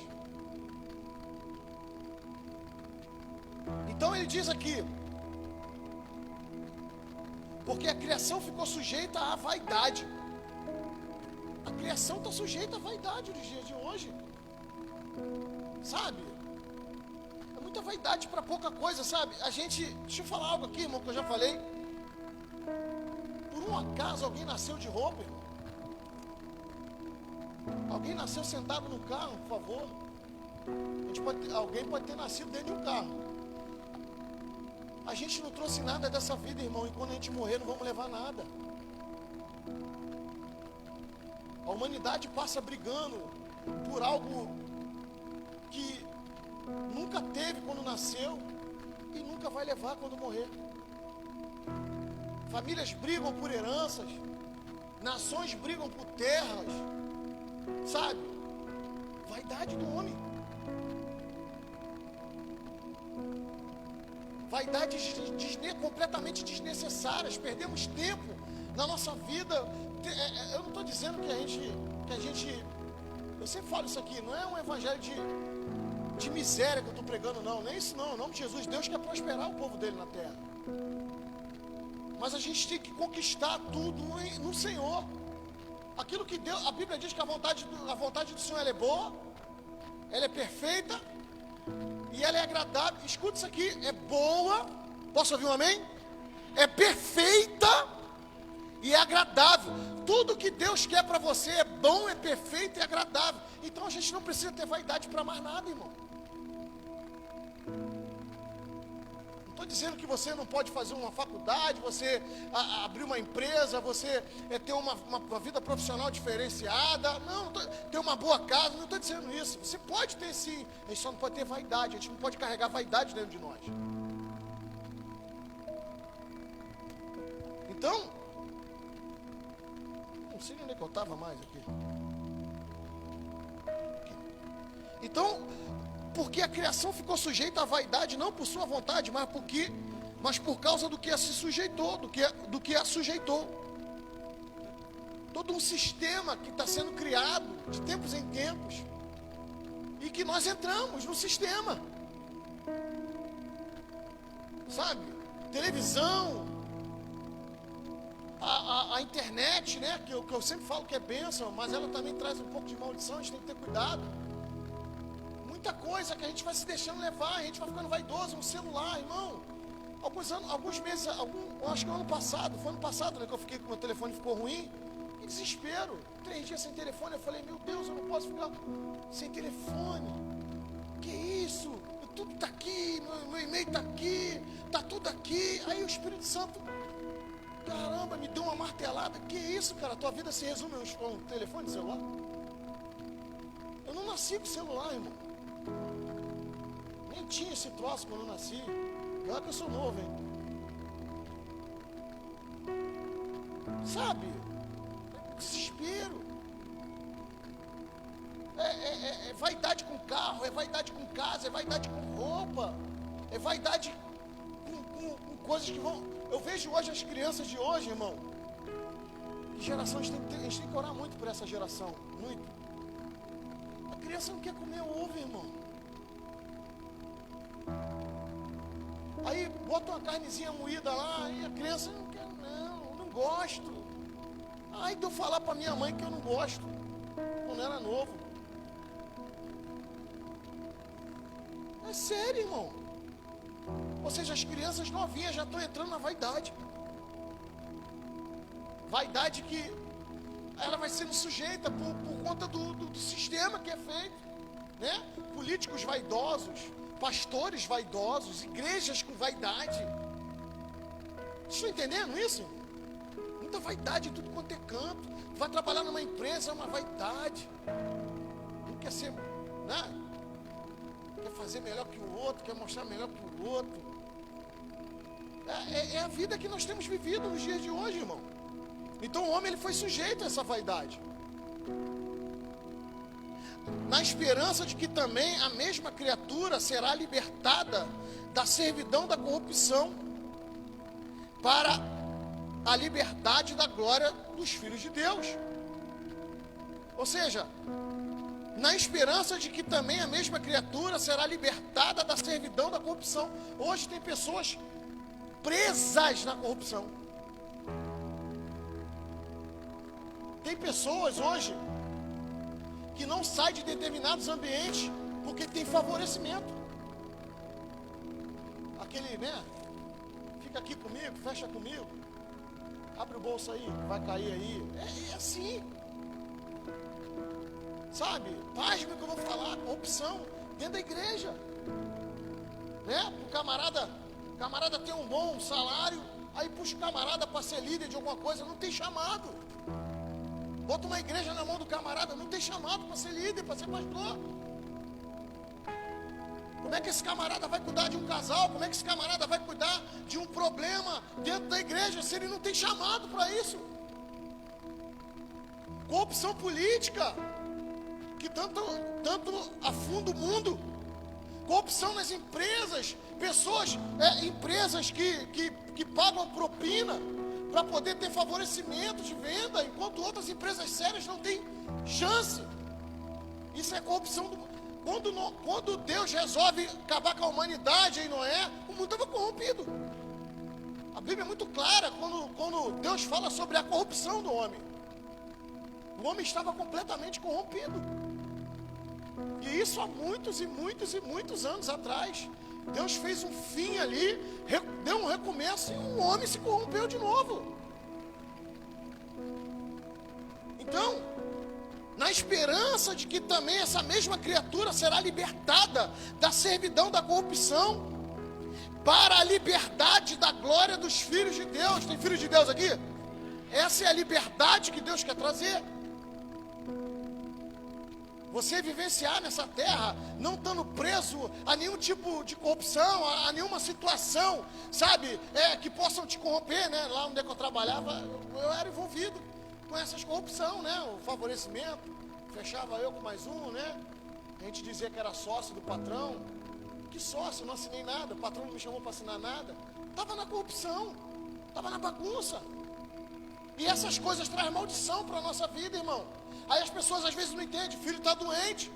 Então ele diz aqui, porque a criação ficou sujeita à vaidade. A criação está sujeita à vaidade nos dias de hoje, sabe? É muita vaidade para pouca coisa, sabe? Deixa eu falar algo aqui, irmão, que eu já falei. Por um acaso alguém nasceu de roupa, irmão? Alguém nasceu sentado no carro, por favor? Alguém pode ter nascido dentro de um carro. A gente não trouxe nada dessa vida, irmão, e quando a gente morrer não vamos levar nada. A humanidade passa brigando por algo que nunca teve quando nasceu e nunca vai levar quando morrer. Famílias brigam por heranças, nações brigam por terras, sabe? Vaidade do homem. Vaidades completamente desnecessárias. Perdemos tempo na nossa vida. Eu não estou dizendo que a gente, eu sempre falo isso aqui, não é um evangelho de miséria que eu estou pregando, não é isso não. Em nome de Jesus, Deus quer prosperar o povo dele na terra, mas a gente tem que conquistar tudo no Senhor. Aquilo que Deus, a Bíblia diz que a vontade do Senhor, ela é boa, ela é perfeita e ela é agradável. Escuta isso aqui, é boa, posso ouvir um amém? É perfeita e é agradável. Tudo que Deus quer para você é bom, é perfeito e agradável. Então a gente não precisa ter vaidade para mais nada, irmão. Não estou dizendo que você não pode fazer uma faculdade, você abrir uma empresa, você ter uma vida profissional diferenciada, ter uma boa casa, não estou dizendo isso. Você pode ter sim, a gente só não pode ter vaidade, a gente não pode carregar vaidade dentro de nós. Então, Não sei nem onde é que eu estava mais aqui. Então, porque a criação ficou sujeita à vaidade, não por sua vontade, mas por causa do que a se sujeitou, do que a sujeitou. Todo um sistema que está sendo criado de tempos em tempos, e que nós entramos no sistema, sabe? Televisão, a internet, né? Que eu sempre falo que é bênção, mas ela também traz um pouco de maldição, a gente tem que ter cuidado. Muita coisa que a gente vai se deixando levar, a gente vai ficando vaidoso, um celular, irmão. Alguns meses, eu acho que foi ano passado, né, que eu fiquei com o meu telefone, ficou ruim. Que desespero, 3 dias sem telefone. Eu falei, meu Deus, eu não posso ficar sem telefone. Que isso? Tudo está aqui, meu e-mail está aqui, está tudo aqui. Aí o Espírito Santo, caramba, me deu uma martelada. Que isso, cara? Tua vida se resume a um telefone celular? Eu não nasci com celular, irmão. Nem tinha esse troço quando eu nasci. Pior que eu sou novo, hein? Sabe? Desespero. É vaidade com carro, é vaidade com casa, é vaidade com roupa, é vaidade com coisas que vão... Eu vejo hoje as crianças de hoje, irmão. Que geração, a gente tem que orar muito por essa geração, muito. A criança não quer comer ovo, irmão. Aí bota uma carnezinha moída lá, e a criança não quer, não gosto. Aí de eu falar para minha mãe que eu não gosto, quando era novo. É sério, irmão. Ou seja, as crianças novinhas já estão entrando na vaidade. Vaidade que ela vai sendo sujeita por conta do sistema que é feito, né? Políticos vaidosos, pastores vaidosos, igrejas com vaidade. Vocês estão entendendo isso? Muita vaidade em tudo quanto é canto. Vai trabalhar numa empresa, é uma vaidade. Não quer ser, né? Quer fazer melhor que o outro, quer mostrar melhor que o outro. É a vida que nós temos vivido nos dias de hoje, irmão. Então o homem ele foi sujeito a essa vaidade, na esperança de que também a mesma criatura será libertada da servidão da corrupção para a liberdade da glória dos filhos de Deus. Ou seja, na esperança de que também a mesma criatura será libertada da servidão da corrupção. Hoje tem pessoas presas na corrupção. Tem pessoas hoje que não saem de determinados ambientes porque tem favorecimento. Aquele, né? Fica aqui comigo, fecha comigo, abre o bolso aí, vai cair aí. É assim. Sabe? Pasme que eu vou falar, corrupção dentro da igreja. Né? O camarada tem um bom salário, aí puxa o camarada para ser líder de alguma coisa, não tem chamado. Bota uma igreja na mão do camarada, não tem chamado para ser líder, para ser pastor. Como é que esse camarada vai cuidar de um casal? Como é que esse camarada vai cuidar de um problema dentro da igreja se ele não tem chamado para isso? Corrupção política, que tanto afunda o mundo. Corrupção nas empresas, empresas que pagam propina para poder ter favorecimento de venda, enquanto outras empresas sérias não têm chance. Isso é corrupção. Quando Deus resolve acabar com a humanidade em Noé, o mundo estava corrompido. A Bíblia é muito clara quando Deus fala sobre a corrupção do homem. O homem estava completamente corrompido. E isso há muitos e muitos e muitos anos atrás. Deus fez um fim ali, deu um recomeço e o homem se corrompeu de novo. Então, na esperança de que também essa mesma criatura será libertada da servidão da corrupção para a liberdade da glória dos filhos de Deus. Tem filhos de Deus aqui? Essa é a liberdade que Deus quer trazer. Você vivenciar nessa terra, não estando preso a nenhum tipo de corrupção, a nenhuma situação, sabe, que possam te corromper, né? Lá onde é que eu trabalhava, eu era envolvido com essas corrupção, né? O favorecimento, fechava eu com mais um, né? A gente dizia que era sócio do patrão. Que sócio? Não assinei nada, o patrão não me chamou para assinar nada. Estava na corrupção, estava na bagunça. E essas coisas trazem maldição para a nossa vida, irmão. Aí as pessoas às vezes não entendem, o filho está doente.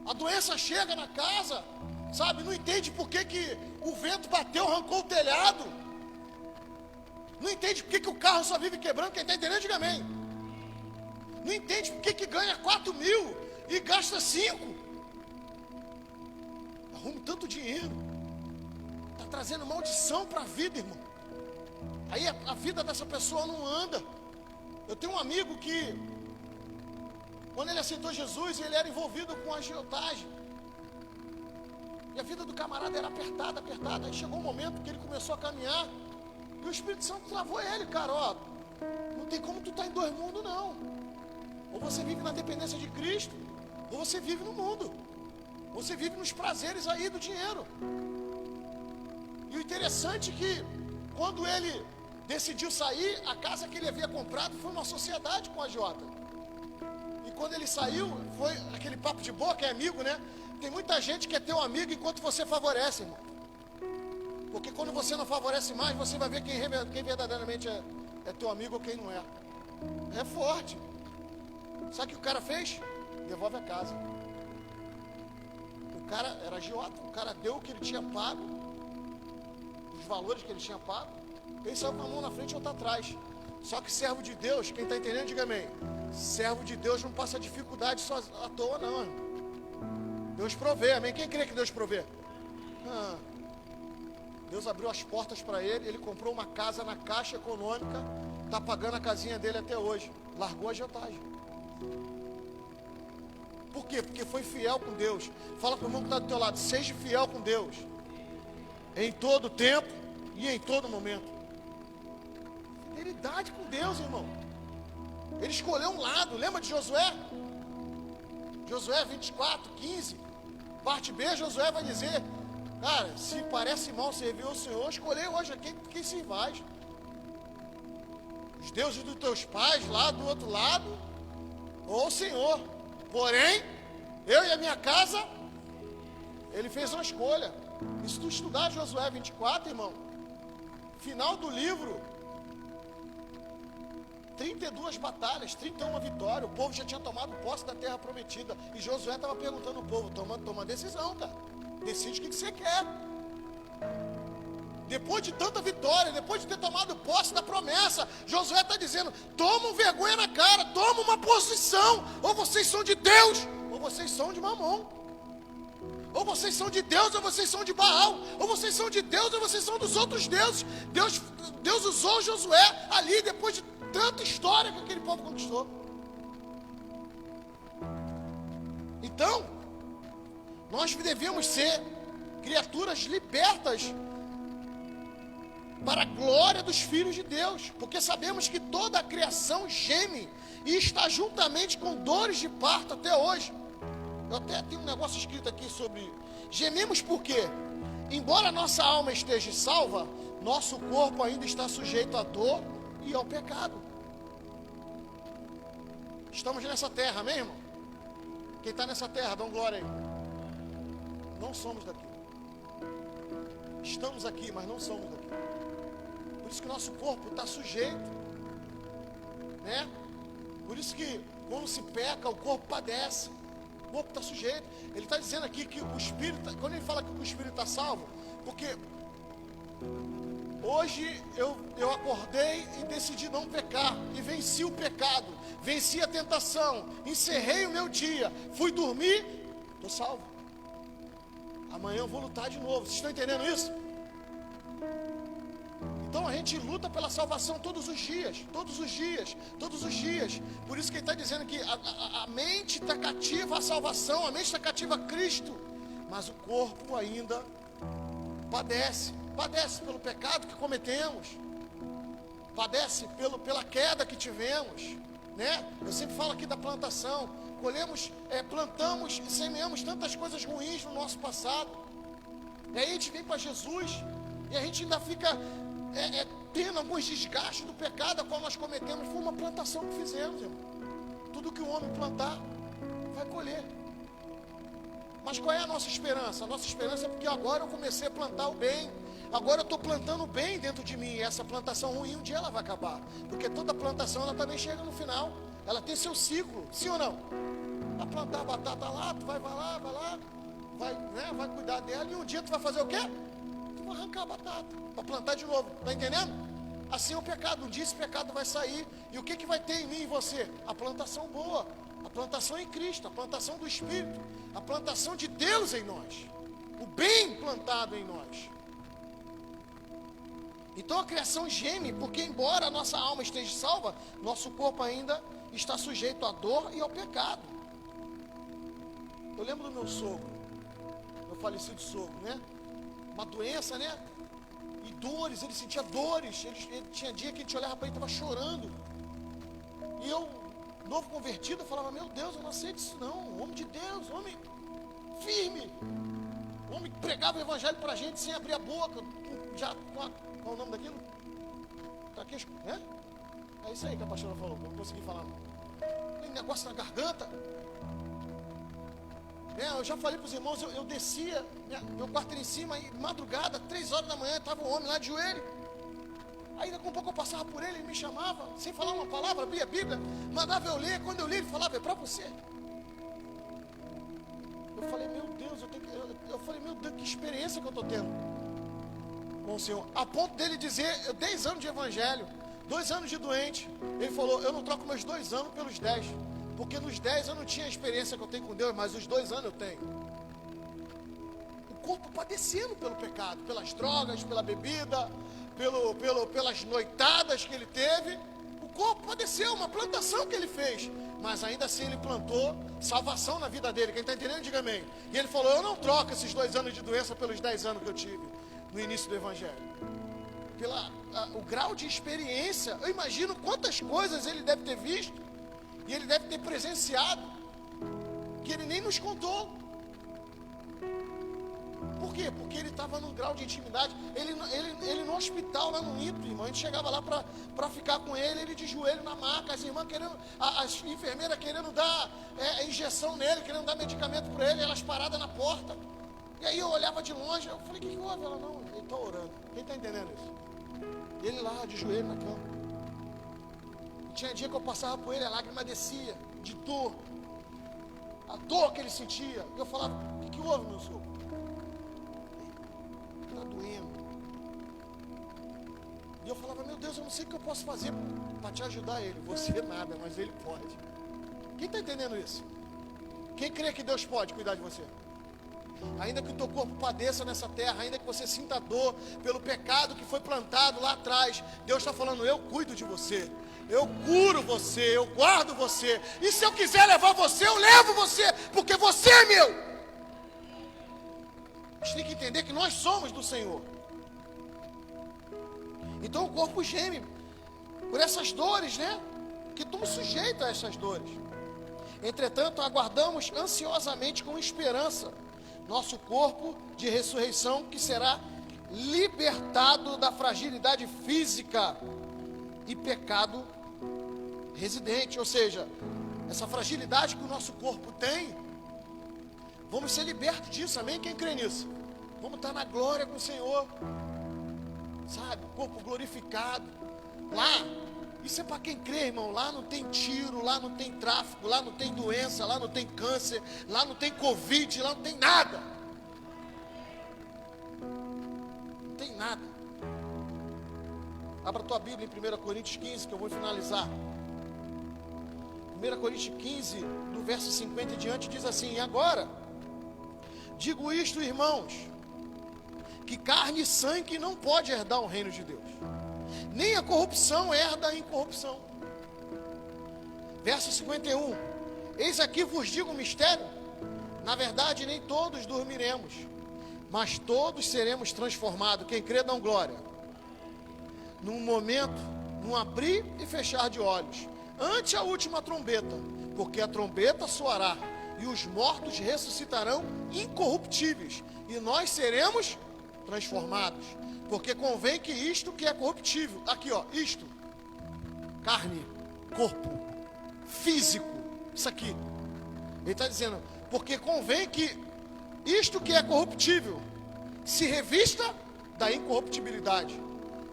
A doença chega na casa, sabe? Não entende por que o vento bateu, arrancou o telhado. Não entende por que o carro só vive quebrando. Quem está entendendo, diga amém. Não entende por que ganha 4 mil e gasta 5. Arruma tanto dinheiro. Está trazendo maldição para a vida, irmão. Aí a vida dessa pessoa não anda. Eu tenho um amigo que, quando ele aceitou Jesus, ele era envolvido com agiotagem. E a vida do camarada era apertada, apertada. Aí chegou um momento que ele começou a caminhar. E o Espírito Santo travou ele, cara, ó. Não tem como tu estar em 2 mundos, não. Ou você vive na dependência de Cristo, ou você vive no mundo. Você vive nos prazeres aí do dinheiro. E o interessante é que, quando ele decidiu sair, a casa que ele havia comprado foi uma sociedade com a agiota. E quando ele saiu, foi aquele papo de boca, é amigo, né? Tem muita gente que é teu amigo enquanto você favorece, irmão. Porque quando você não favorece mais, você vai ver quem verdadeiramente é teu amigo ou quem não é. É forte. Sabe o que o cara fez? Devolve a casa. O cara era agiota, o cara deu o que ele tinha pago, os valores que ele tinha pago. Ele saiu com a mão na frente e outra atrás. Só que servo de Deus, quem está entendendo, diga amém. Servo de Deus não passa dificuldade só à toa, não, irmão. Deus provê, amém? Quem crê que Deus provê? Deus abriu as portas para ele, ele comprou uma casa na Caixa Econômica, está pagando a casinha dele até hoje. Largou a agiotagem. Por quê? Porque foi fiel com Deus. Fala com o irmão que está do teu lado, seja fiel com Deus. Em todo tempo e em todo momento. Fidelidade com Deus, irmão. Ele escolheu um lado, lembra de Josué? Josué 24:15, parte B, Josué vai dizer: cara, se parece mal servir ao Senhor, escolher hoje a quem se vai. Os deuses dos teus pais lá do outro lado, ou o Senhor. Porém, eu e a minha casa, ele fez uma escolha. E se tu estudar Josué 24, irmão, final do livro, 32 batalhas, 31 vitórias, o povo já tinha tomado posse da terra prometida, e Josué estava perguntando ao povo: toma decisão, cara, decide o que você quer. Depois de tanta vitória, depois de ter tomado posse da promessa, Josué está dizendo: tomam vergonha na cara, tomam uma posição, ou vocês são de Deus, ou vocês são de Mamon. Ou vocês são de Deus, ou vocês são de Baal. Ou vocês são de Deus, ou vocês são dos outros deuses. Deus usou Josué ali, depois de tanta história que aquele povo conquistou. Então, nós devemos ser criaturas libertas para a glória dos filhos de Deus, porque sabemos que toda a criação geme e está juntamente com dores de parto até hoje. Eu até tenho um negócio escrito aqui sobre: gememos porque, embora nossa alma esteja salva, nosso corpo ainda está sujeito à dor e ao pecado. Estamos nessa terra, amém, irmão? Quem está nessa terra, dá um glória aí. Não somos daqui. Estamos aqui, mas não somos daqui. Por isso que nosso corpo está sujeito, né? Por isso que quando se peca, o corpo padece. O corpo está sujeito. Ele está dizendo aqui que o Espírito, quando ele fala que o Espírito está salvo, porque hoje eu acordei e decidi não pecar, e venci o pecado, venci a tentação, encerrei o meu dia, fui dormir, estou salvo. Amanhã eu vou lutar de novo. Vocês estão entendendo isso? Então a gente luta pela salvação todos os dias, todos os dias, todos os dias. Por isso que ele está dizendo que a mente está cativa à salvação, a mente está cativa a Cristo, mas o corpo ainda padece pelo pecado que cometemos, padece pela queda que tivemos, né? Eu sempre falo aqui da plantação, plantamos e semeamos tantas coisas ruins no nosso passado, e aí a gente vem para Jesus, e a gente ainda fica tendo alguns desgastes do pecado a qual nós cometemos, foi uma plantação que fizemos, irmão. Tudo que o homem plantar, vai colher. Mas qual é a nossa esperança? A nossa esperança é porque agora eu comecei a plantar o bem. Agora eu estou plantando o bem dentro de mim. E essa plantação ruim, um dia ela vai acabar. Porque toda plantação, ela também chega no final. Ela tem seu ciclo, sim ou não? Vai plantar batata lá, tu vai lá, vai cuidar dela. E um dia tu vai fazer o quê? Tu vai arrancar a batata, para plantar de novo. Está entendendo? Assim é o pecado. Um dia esse pecado vai sair. E o que vai ter em mim e você? A plantação boa. A plantação em Cristo, a plantação do Espírito, a plantação de Deus em nós, o bem plantado em nós. Então a criação geme, porque embora a nossa alma esteja salva, nosso corpo ainda está sujeito à dor e ao pecado. Eu lembro do meu sogro, meu falecido sogro, né? Uma doença, né? E dores, ele sentia dores, ele tinha dia que a gente olhava para ele e estava chorando. E eu, novo convertido, eu falava, meu Deus, eu não aceito isso não, homem de Deus, homem firme, homem que pregava o evangelho para a gente sem abrir a boca, já, qual é o nome daquilo? Traquejo, né? É isso aí que a pastora falou, não consegui falar. Tem negócio na garganta. Eu já falei para os irmãos, eu descia, meu quarto era em cima, e madrugada, 3 horas da manhã, estava um homem lá de joelho. Aí daqui a pouco eu passava por ele, ele me chamava, sem falar uma palavra, abria a Bíblia, mandava eu ler. Quando eu li, ele falava, é para você. Eu falei, meu Deus, eu falei, meu Deus, que experiência que eu estou tendo com o Senhor. A ponto dele dizer, 10 anos de evangelho, 2 anos de doente. Ele falou, eu não troco meus 2 anos pelos 10. Porque nos 10 eu não tinha a experiência que eu tenho com Deus, mas os 2 anos eu tenho. O corpo padecendo pelo pecado, pelas drogas, pela bebida, pelas noitadas que ele teve. O corpo padeceu, uma plantação que ele fez. Mas ainda assim ele plantou salvação na vida dele. Quem está entendendo, diga amém. E ele falou, eu não troco esses 2 anos de doença pelos 10 anos que eu tive no início do evangelho. O grau de experiência, eu imagino quantas coisas ele deve ter visto. E ele deve ter presenciado, que ele nem nos contou. Por quê? Porque ele estava num grau de intimidade. Ele no hospital, lá no INPE, irmão, a gente chegava lá para ficar com ele de joelho na maca, as irmãs querendo, as enfermeiras querendo dar injeção nele, querendo dar medicamento para ele, elas paradas na porta. E aí eu olhava de longe, eu falei, o que houve? Ela, não, ele está orando. Quem está entendendo isso? Ele lá, de joelho na cama. Tinha dia que eu passava por ele, a lágrima descia, de dor. A dor que ele sentia. E eu falava, o que houve, meu sogro? Está doendo. E eu falava, meu Deus, eu não sei o que eu posso fazer para te ajudar ele. Você nada, mas ele pode. Quem está entendendo isso? Quem crê que Deus pode cuidar de você? Ainda que o teu corpo padeça nessa terra, ainda que você sinta dor pelo pecado que foi plantado lá atrás, Deus está falando, eu cuido de você. Eu curo você, eu guardo você. E se eu quiser levar você, eu levo você, porque você é meu. A gente tem que entender que nós somos do Senhor. Então o corpo geme por essas dores, né? Que estamos sujeitos a essas dores. Entretanto, aguardamos ansiosamente com esperança nosso corpo de ressurreição, que será libertado da fragilidade física e pecado residente, ou seja, essa fragilidade que o nosso corpo tem, vamos ser libertos disso, amém? Quem crê nisso? Vamos estar na glória com o Senhor, sabe? Corpo glorificado, lá, isso é para quem crê, irmão, lá não tem tiro, lá não tem tráfico, lá não tem doença, lá não tem câncer, lá não tem Covid, lá não tem nada, não tem nada. Abra a tua Bíblia em 1 Coríntios 15, que eu vou finalizar. 1 Coríntios 15, do verso 50 em diante, diz assim, e agora, digo isto, irmãos, que carne e sangue não pode herdar o reino de Deus, nem a corrupção herda a incorrupção. Verso 51, eis aqui vos digo um mistério, na verdade nem todos dormiremos, mas todos seremos transformados. Quem crê, dá glória. Num momento, num abrir e fechar de olhos, ante a última trombeta, porque a trombeta soará, e os mortos ressuscitarão incorruptíveis, e nós seremos transformados, porque convém que isto que é corruptível, aqui ó, isto, carne, corpo, físico, isso aqui, ele está dizendo, porque convém que isto que é corruptível se revista da incorruptibilidade,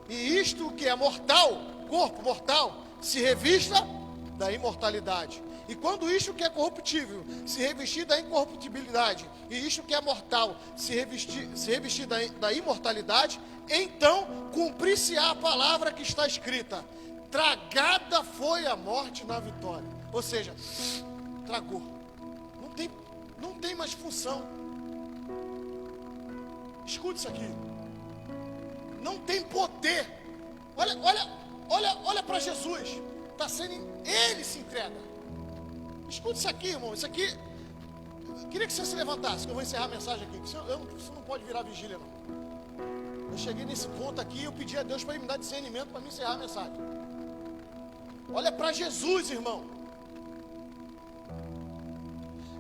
e isto que é mortal, corpo mortal, se revista da imortalidade. E quando isto que é corruptível se revestir da incorruptibilidade, e isto que é mortal se revestir da imortalidade, então cumprir-se-á a palavra que está escrita: tragada foi a morte na vitória. Ou seja, tragou. Não tem mais função. Escute isso aqui. Não tem poder. Olha para Jesus. Ele se entrega. Escute isso aqui, irmão. Isso aqui, queria que você se levantasse, que eu vou encerrar a mensagem aqui. Você não pode virar vigília, não. Eu cheguei nesse ponto aqui, eu pedi a Deus para ele me dar discernimento para me encerrar a mensagem. Olha para Jesus, irmão.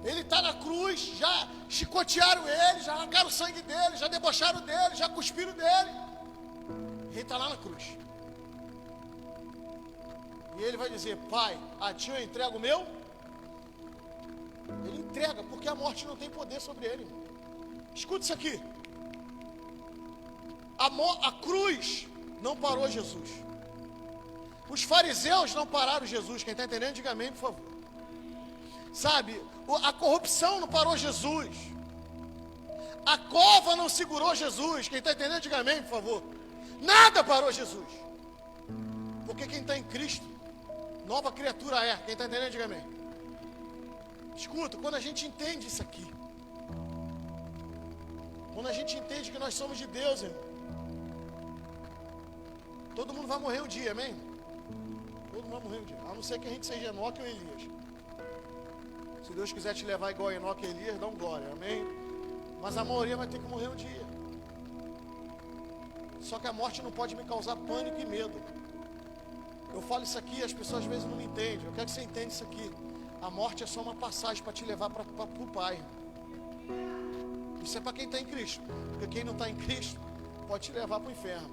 Ele está na cruz, já chicotearam ele, já arrancaram o sangue dele, já debocharam dele, já cuspiram dele. Ele está lá na cruz. E ele vai dizer: Pai, a ti eu entrego o meu. Ele entrega, porque a morte não tem poder sobre ele. Escute isso aqui. A cruz não parou Jesus. Os fariseus não pararam Jesus. Quem está entendendo, diga amém, por favor. Sabe, a corrupção não parou Jesus. A cova não segurou Jesus. Quem está entendendo, diga amém, por favor. Nada parou Jesus. Porque quem está em Cristo, nova criatura é. Quem está entendendo, diga amém. Escuta, quando a gente entende isso aqui, quando a gente entende que nós somos de Deus, irmão, todo mundo vai morrer um dia, amém? Todo mundo vai morrer um dia, a não ser que a gente seja Enoque ou Elias. Se Deus quiser te levar igual a Enoque e Elias, dá um glória, amém? Mas a maioria vai ter que morrer um dia. Só que a morte não pode me causar pânico e medo. Eu falo isso aqui e as pessoas às vezes não me entendem. Eu quero que você entenda isso aqui. A morte é só uma passagem para te levar para o Pai. Isso é para quem está em Cristo. Porque quem não está em Cristo pode te levar para o inferno.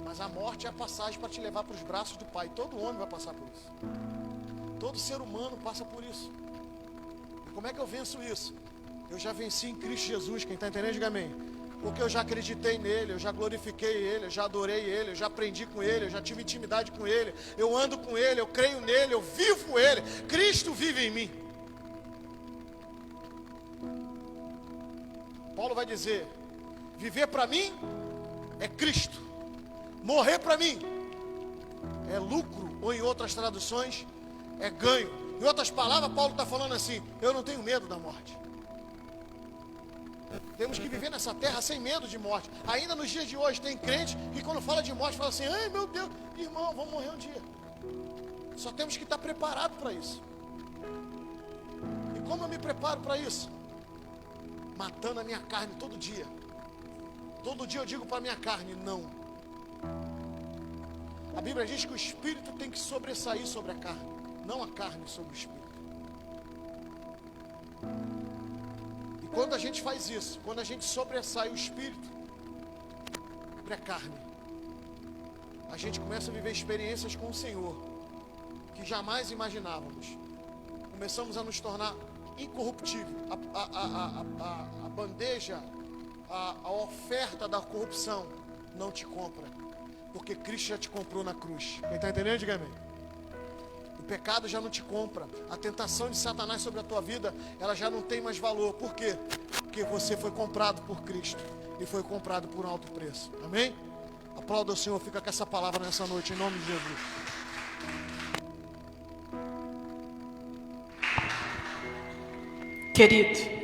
Mas a morte é a passagem para te levar para os braços do Pai. Todo homem vai passar por isso. Todo ser humano passa por isso. E como é que eu venço isso? Eu já venci em Cristo Jesus. Quem está entendendo, diga amém. Porque eu já acreditei nele, eu já glorifiquei ele, eu já adorei ele, eu já aprendi com ele, eu já tive intimidade com ele, eu ando com ele, eu creio nele, eu vivo ele. Cristo vive em mim. Paulo vai dizer: viver para mim é Cristo, morrer para mim é lucro, ou em outras traduções, é ganho. Em outras palavras, Paulo está falando assim: eu não tenho medo da morte. Temos que viver nessa terra sem medo de morte. Ainda nos dias de hoje tem crente que quando fala de morte fala assim: ai meu Deus, irmão, vamos morrer um dia. Só temos que estar preparados para isso. E como eu me preparo para isso? Matando a minha carne todo dia. Todo dia eu digo para a minha carne: não. A Bíblia diz que o espírito tem que sobressair sobre a carne, não a carne sobre o espírito. Quando a gente faz isso, quando a gente sobressai o espírito sobre a carne, a gente começa a viver experiências com o Senhor que jamais imaginávamos. Começamos a nos tornar incorruptível. A bandeja, a oferta da corrupção não te compra, porque Cristo já te comprou na cruz. Quem está entendendo, diga amém. O pecado já não te compra. A tentação de Satanás sobre a tua vida, ela já não tem mais valor. Por quê? Porque você foi comprado por Cristo e foi comprado por um alto preço. Amém? Aplauda o Senhor, fica com essa palavra nessa noite, em nome de Jesus. Querido,